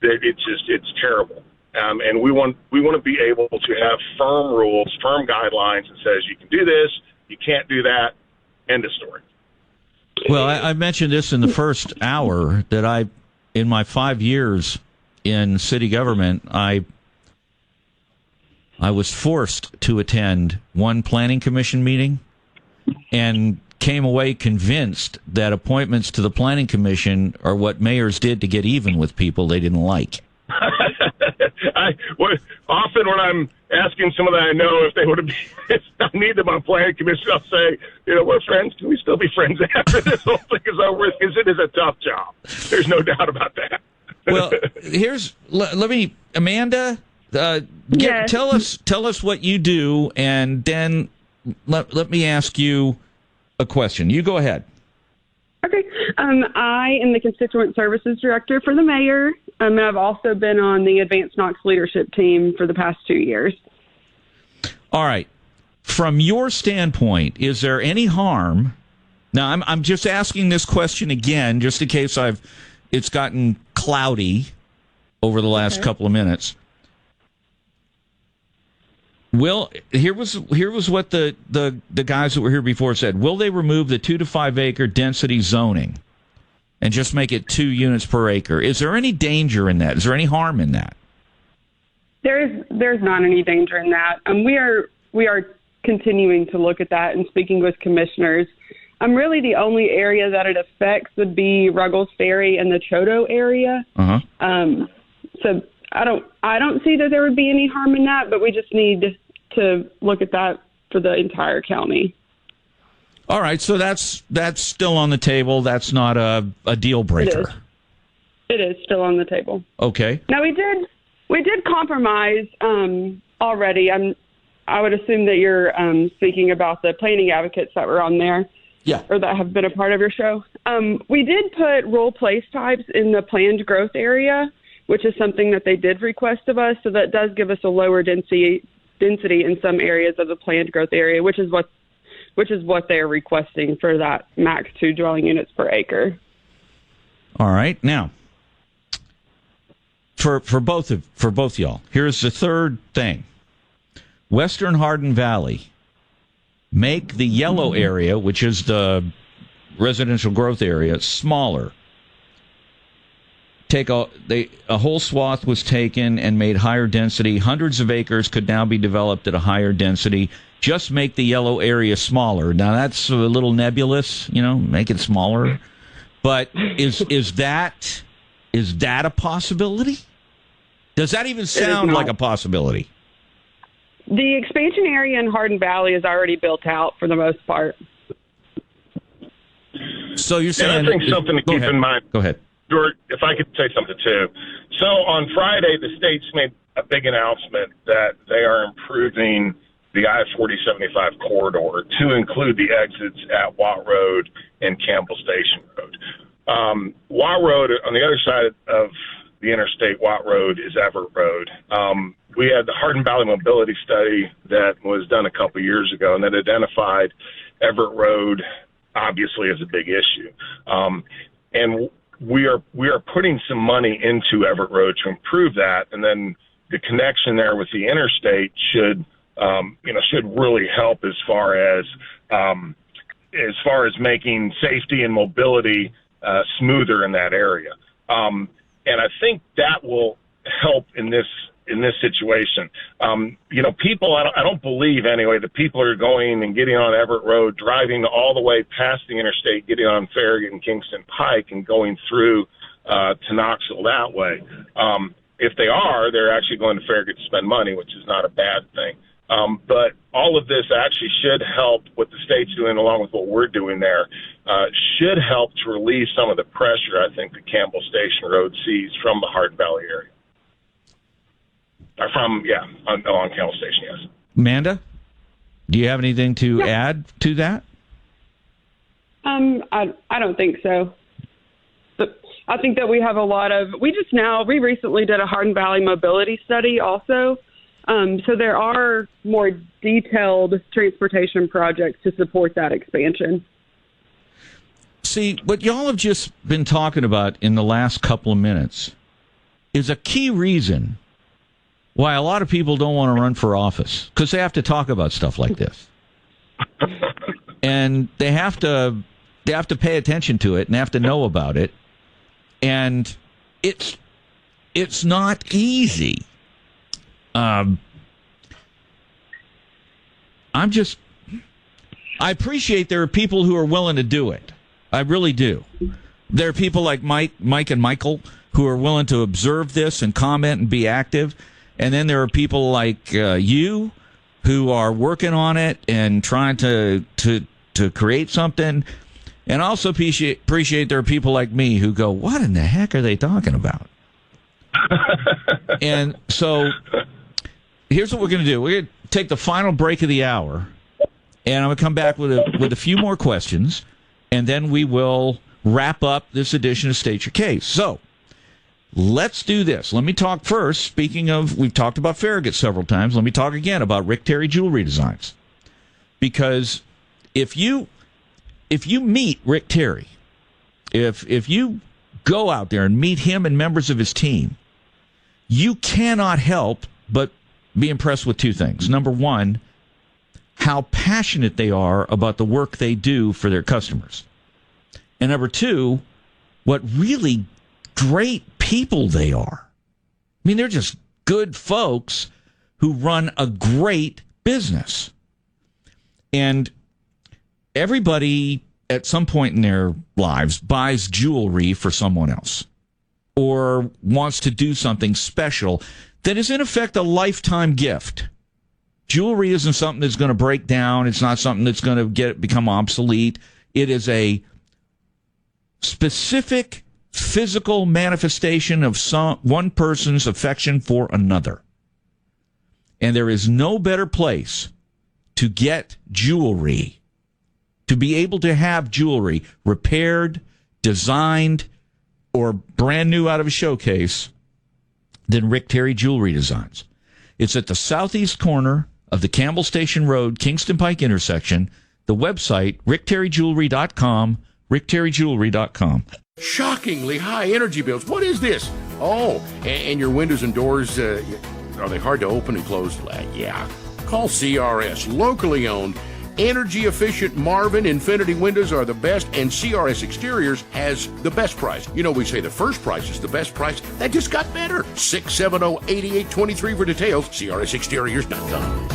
it's terrible. And we want to be able to have firm rules, firm guidelines that says you can do this, you can't do that, end of story.
Well, I mentioned this in the first hour that in my 5 years in city government, I was forced to attend one planning commission meeting and came away convinced that appointments to the planning commission are what mayors did to get even with people they didn't like.
Often when I'm asking someone that I know if they would have if I need them on planning commission, I'll say, we're friends. Can we still be friends after this whole thing is over? Because it is a tough job. There's no doubt about that.
Well, let me, Amanda,
yes.
tell us what you do, and then let me ask you a question. You go ahead.
Okay. I am the Constituent Services Director for the mayor. And I've also been on the Advanced Knox leadership team for the past 2 years.
All right. From your standpoint, is there any harm? Now, I'm just asking this question again, just in case it's gotten cloudy over the last couple of minutes. Here was what the guys that were here before said. Will they remove the 2 to 5 acre density zoning and just make it 2 units per acre? Is there any danger in that? Is there any harm in that?
There's not any danger in that. We are continuing to look at that and speaking with commissioners. Really the only area that it affects would be Ruggles Ferry and the Choteau area. So I don't see that there would be any harm in that, but we just need to look at that for the entire county.
All right, so that's still on the table. That's not a deal breaker.
It is still on the table.
Okay.
Now we did We did compromise already. I would assume that you're speaking about the planning advocates that were on there.
Yeah.
Or that have been a part of your show. We did put rural place types in the planned growth area, which is something that they did request of us. So that does give us a lower density in some areas of the planned growth area, which is what they're requesting for that max 2 dwelling units per acre.
All right. Now, for both y'all, here's the third thing. Western Hardin Valley, make the yellow area, which is the residential growth area, smaller. A whole swath was taken and made higher density. Hundreds of acres could now be developed at a higher density. Just make the yellow area smaller. Now that's a little nebulous, make it smaller. But is that a possibility? Does that even sound like a possibility?
The expansion area in Hardin Valley is already built out for the most part.
So you're saying...
And I think something to keep in mind...
Go ahead.
George, if I could say something too. So on Friday, the state's made a big announcement that they are improving the I-4075 corridor to include the exits at Watt Road and Campbell Station Road. Watt Road, on the other side of the interstate, Watt Road, is Everett Road. We had the Hardin Valley Mobility Study that was done a couple years ago, and that identified Everett Road, obviously, as a big issue. And we are putting some money into Everett Road to improve that, and then the connection there with the interstate should really help as far as making safety and mobility smoother in that area. And I think that will help in this situation. People, I don't believe anyway, that people are going and getting on Everett Road, driving all the way past the interstate, getting on Farragut and Kingston Pike and going through to Knoxville that way. If they are, they're actually going to Farragut to spend money, which is not a bad thing. But all of this actually should help what the state's doing along with what we're doing there, should help to relieve some of the pressure I think the Campbell Station Road sees from the Hardin Valley area. On Campbell Station, yes.
Amanda, do you have anything to add to that?
I don't think so. But I think that we have a lot of, we recently did a Hardin Valley mobility study also. So there are more detailed transportation projects to support that expansion.
See, what y'all have just been talking about in the last couple of minutes is a key reason why a lot of people don't want to run for office, because they have to talk about stuff like this. And they have to pay attention to it and they have to know about it. And it's not easy. I appreciate there are people who are willing to do it. I really do. There are people like Mike and Michael who are willing to observe this and comment and be active. And then there are people like you who are working on it and trying to create something. And I also appreciate there are people like me who go, what in the heck are they talking about? And so here's what we're going to do. We're going to take the final break of the hour, and I'm going to come back with a few more questions, and then we will wrap up this edition of State Your Case. So let's do this. Let me talk first. Speaking of, we've talked about Farragut several times. Let me talk again about Rick Terry Jewelry Designs. Because if you meet Rick Terry, if you go out there and meet him and members of his team, you cannot help but be impressed with two things. Number one, how passionate they are about the work they do for their customers. And number two, what really great people they are. I mean, they're just good folks who run a great business. And everybody at some point in their lives buys jewelry for someone else or wants to do something special that is in effect a lifetime gift. Jewelry isn't something that's going to break down. It's not something that's going to become obsolete. It is a specific physical manifestation of one person's affection for another. And there is no better place to get jewelry, to be able to have jewelry repaired, designed, or brand new out of a showcase than Rick Terry Jewelry Designs. It's at the southeast corner of the Campbell Station Road, Kingston Pike intersection. The website, rickterryjewelry.com, rickterryjewelry.com.
Shockingly high energy bills. What is this? Oh, and your windows and doors, are they hard to open and close? Yeah. Call CRS, locally owned. Energy efficient Marvin Infinity windows are the best, and CRS Exteriors has the best price. You know, we say the first price is the best price. That just got better. 670-8823 for details. CRSExteriors.com.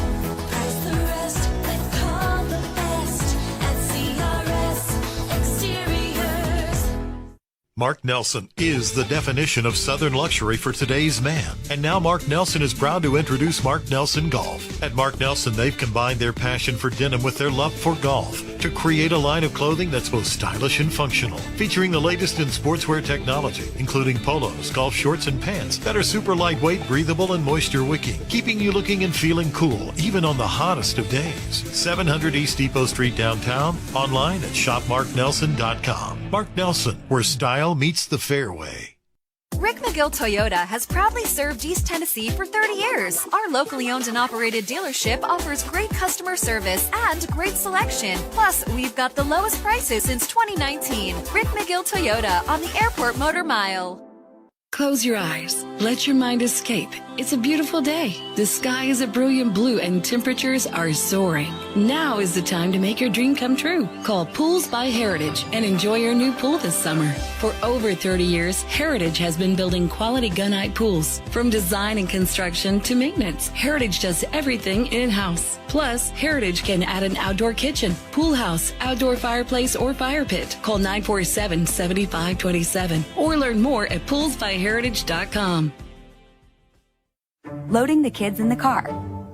Mark Nelson is the definition of Southern luxury for today's man. And now Mark Nelson is proud to introduce Mark Nelson Golf. At Mark Nelson, they've combined their passion for denim with their love for golf to create a line of clothing that's both stylish and functional, featuring the latest in sportswear technology, including polos, golf shorts, and pants that are super lightweight, breathable, and moisture wicking, keeping you looking and feeling cool, even on the hottest of days. 700 East Depot Street downtown, online at shopmarknelson.com. Mark Nelson, where style meets the fairway.
Rick McGill Toyota has proudly served East Tennessee for 30 years. Our locally owned and operated dealership offers great customer service and great selection. Plus, we've got the lowest prices since 2019. Rick McGill Toyota on the Airport Motor Mile.
Close your eyes. Let your mind escape. It's a beautiful day. The sky is a brilliant blue and temperatures are soaring. Now is the time to make your dream come true. Call Pools by Heritage and enjoy your new pool this summer. For over 30 years, Heritage has been building quality gunite pools. From design and construction to maintenance, Heritage does everything in-house. Plus, Heritage can add an outdoor kitchen, pool house, outdoor fireplace, or fire pit. Call 947-7527 or learn more at poolsbyheritage.com.
Loading the kids in the car,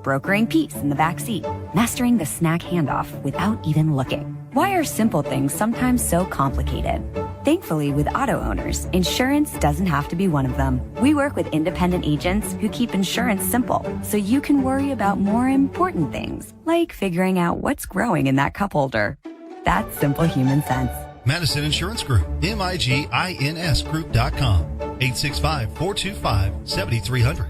brokering peace in the back seat, mastering the snack handoff without even looking. Why are simple things sometimes so complicated? Thankfully, with auto owners, insurance doesn't have to be one of them. We work with independent agents who keep insurance simple, so you can worry about more important things, like figuring out what's growing in that cup holder. That's simple human sense.
Madison Insurance Group, MIGINSgroup.com, 865-425-7300.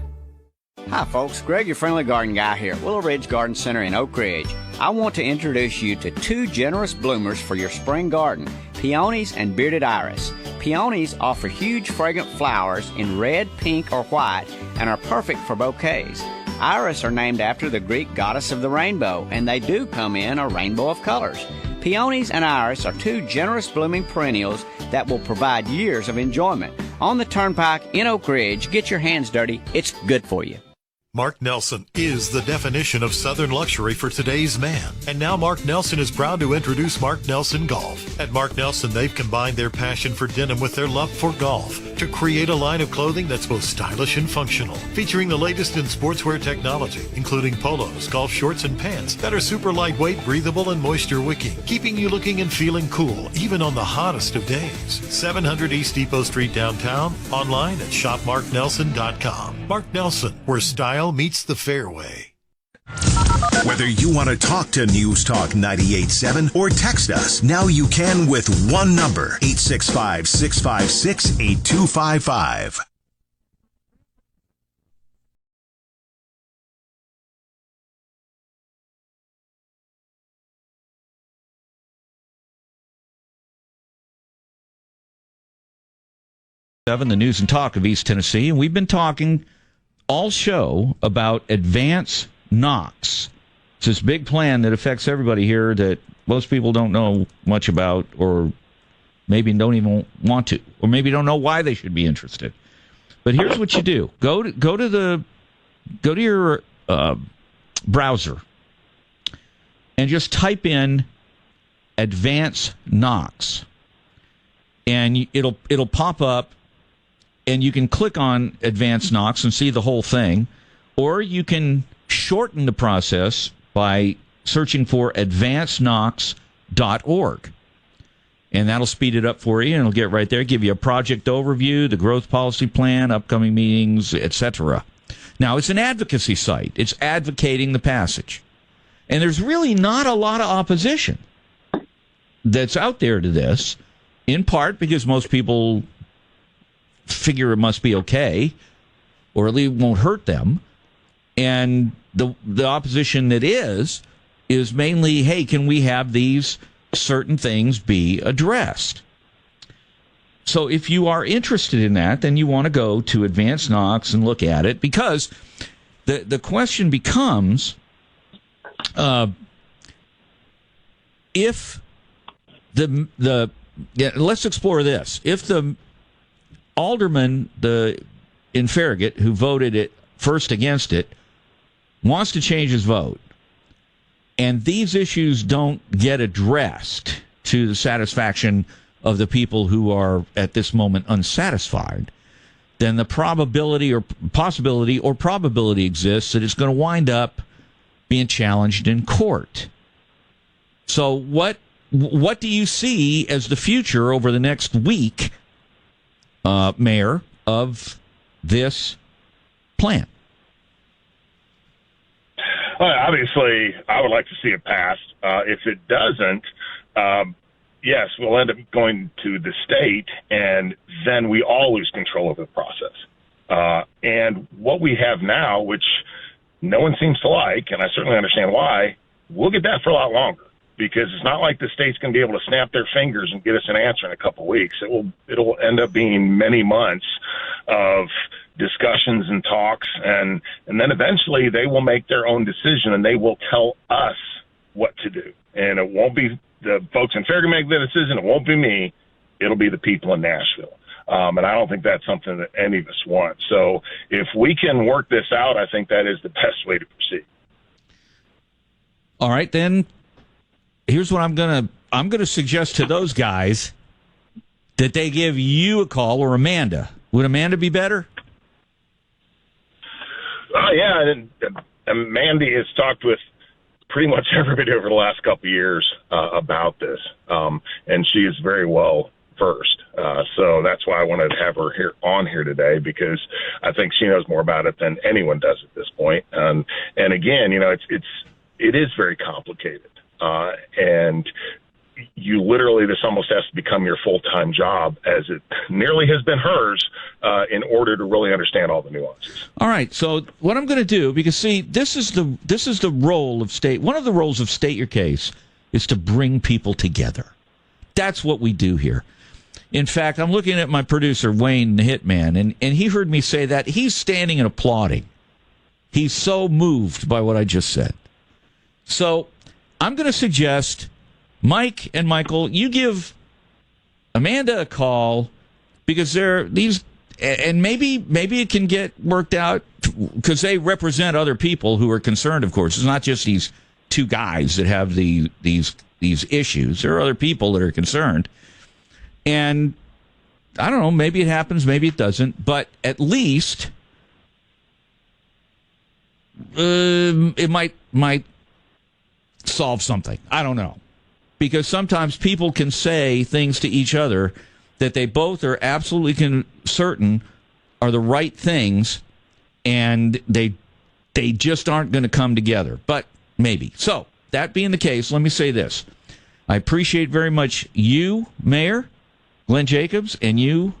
Hi folks, Greg your friendly garden guy here, Willow Ridge Garden Center in Oak Ridge. I want to introduce you to two generous bloomers for your spring garden, peonies and bearded iris. Peonies offer huge fragrant flowers in red, pink, or white and are perfect for bouquets. Iris are named after the Greek goddess of the rainbow, and they do come in a rainbow of colors. Peonies and iris are two generous blooming perennials that will provide years of enjoyment. On the Turnpike in Oak Ridge, get your hands dirty. It's good for you.
Mark Nelson is the definition of Southern luxury for today's man. And now Mark Nelson is proud to introduce Mark Nelson Golf. At Mark Nelson, they've combined their passion for denim with their love for golf to create a line of clothing that's both stylish and functional, featuring the latest in sportswear technology, including polos, golf shorts, and pants that are super lightweight, breathable, and moisture wicking, keeping you looking and feeling cool, even on the hottest of days. 700 East Depot Street downtown, online at shopmarknelson.com. Mark Nelson, where style meets the fairway.
Whether you want to talk to News Talk 98.7 or text us, now you can with one number, 865-656-8255.
The News and Talk of East Tennessee, and we've been talking all show about Advance Knox. It's this big plan that affects everybody here that most people don't know much about, or maybe don't even want to, or maybe don't know why they should be interested. But here's what you do: go to your browser and just type in Advance Knox, and it'll pop up. And you can click on Advanced Knox and see the whole thing, or you can shorten the process by searching for advancedknox.org. and that'll speed it up for you, and it'll get right there, give you a project overview, the growth policy plan, upcoming meetings, etc. Now, it's an advocacy site. It's advocating the passage. And there's really not a lot of opposition that's out there to this, in part because most people figure it must be okay, or at least won't hurt them. And the opposition that is mainly, hey, can we have these certain things be addressed? So if you are interested in that, then you want to go to Advanced Knox and look at it, because the question becomes, if let's explore this. If the alderman in Farragut who voted it first against it wants to change his vote, and these issues don't get addressed to the satisfaction of the people who are at this moment unsatisfied, then the probability or probability exists that it's going to wind up being challenged in court. So what do you see as the future over the next week, Mayor, of this plan?
Well, obviously, I would like to see it passed. If it doesn't, yes, we'll end up going to the state, and then we all lose control of the process. And what we have now, which no one seems to like, and I certainly understand why, we'll get that for a lot longer, because it's not like the state's going to be able to snap their fingers and get us an answer in a couple of weeks. It'll end up being many months of discussions and talks, and then eventually they will make their own decision, and they will tell us what to do. And it won't be the folks in Farragut make the decision. It won't be me. It'll be the people in Nashville. And I don't think that's something that any of us want. So if we can work this out, I think that is the best way to proceed.
All right, then here's what I'm gonna suggest to those guys, that they give you a call, or Amanda. Would Amanda be better?
Yeah, and Mandi has talked with pretty much everybody over the last couple of years about this, and she is very well versed. So that's why I wanted to have her on here today, because I think she knows more about it than anyone does at this point. And again, it is very complicated, and you literally, this almost has to become your full-time job, as it nearly has been hers, in order to really understand all the nuances.
All right. So what I'm going to do, because see, this is the role of state. One of the roles of State Your Case is to bring people together. That's what we do here. In fact, I'm looking at my producer, Wayne the Hitman, and he heard me say that. He's standing and applauding. He's so moved by what I just said. So I'm going to suggest, Mike and Michael, you give Amanda a call, because and maybe it can get worked out, because they represent other people who are concerned, of course. It's not just these two guys that have these issues. There are other people that are concerned. And I don't know, maybe it happens, maybe it doesn't, but at least it might solve something. I don't know. Because sometimes people can say things to each other that they both are absolutely certain are the right things, and they just aren't going to come together. But maybe. So, that being the case, let me say this. I appreciate very much you, Mayor Glenn Jacobs, and you,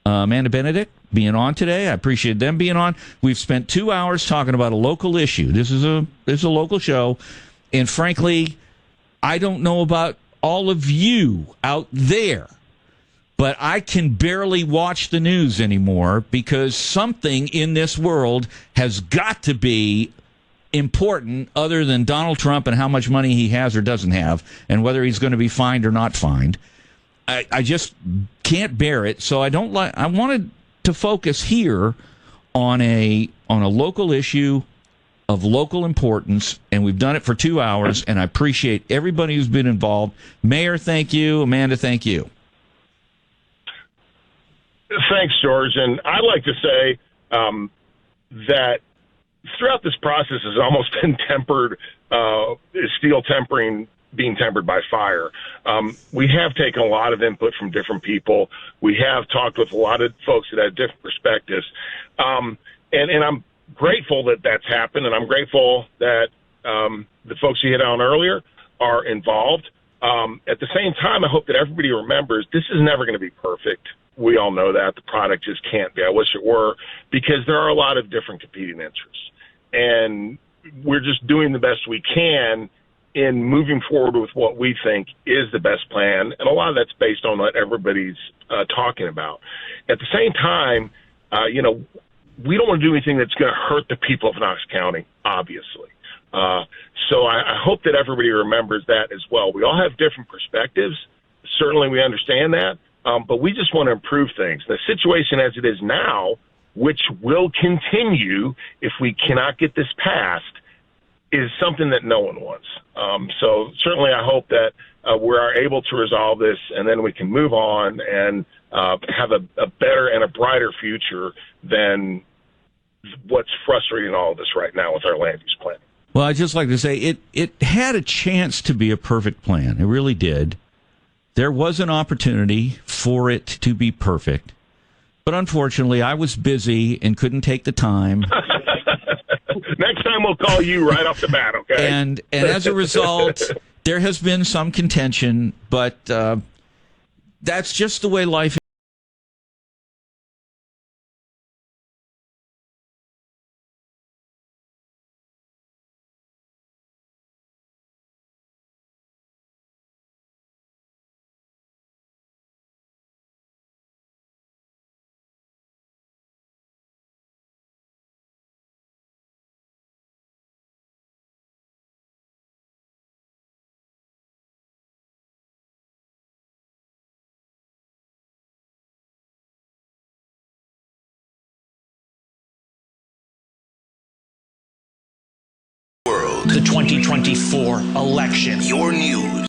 Amanda Benedict, being on today. I appreciate them being on. We've spent 2 hours talking about a local issue. This is a local show, and frankly, I don't know about all of you out there, but I can barely watch the news anymore, because something in this world has got to be important other than Donald Trump and how much money he has or doesn't have, and whether he's going to be fined or not fined. I just can't bear it. So I wanted to focus here on a local issue of local importance, and we've done it for 2 hours, and I appreciate everybody who's been involved. Mayor, thank you. Amanda, thank you.
Thanks, George. And I'd like to say that throughout this process has almost been tempered, steel tempering being tempered by fire. We have taken a lot of input from different people. We have talked with a lot of folks that have different perspectives. And I'm grateful that that's happened, and I'm grateful that the folks you hit on earlier are involved. At the same time, I hope that everybody remembers this is never going to be perfect. We all know that. The product just can't be. I wish it were, because there are a lot of different competing interests. And we're just doing the best we can in moving forward with what we think is the best plan. And a lot of that's based on what everybody's talking about. At the same time, we don't want to do anything that's going to hurt the people of Knox County, obviously. So I hope that everybody remembers that as well. We all have different perspectives. Certainly we understand that, but we just want to improve things. The situation as it is now, which will continue if we cannot get this passed, is something that no one wants. So certainly I hope that we are able to resolve this, and then we can move on and have a better and a brighter future than what's frustrating all of us right now with our land use plan.
Well, I'd just like to say it had a chance to be a perfect plan. It really did. There was an opportunity for it to be perfect. But unfortunately, I was busy and couldn't take the time.
Next time we'll call you right off the bat, okay?
And as a result, there has been some contention, but that's just the way life is.
The 2024 election. Your news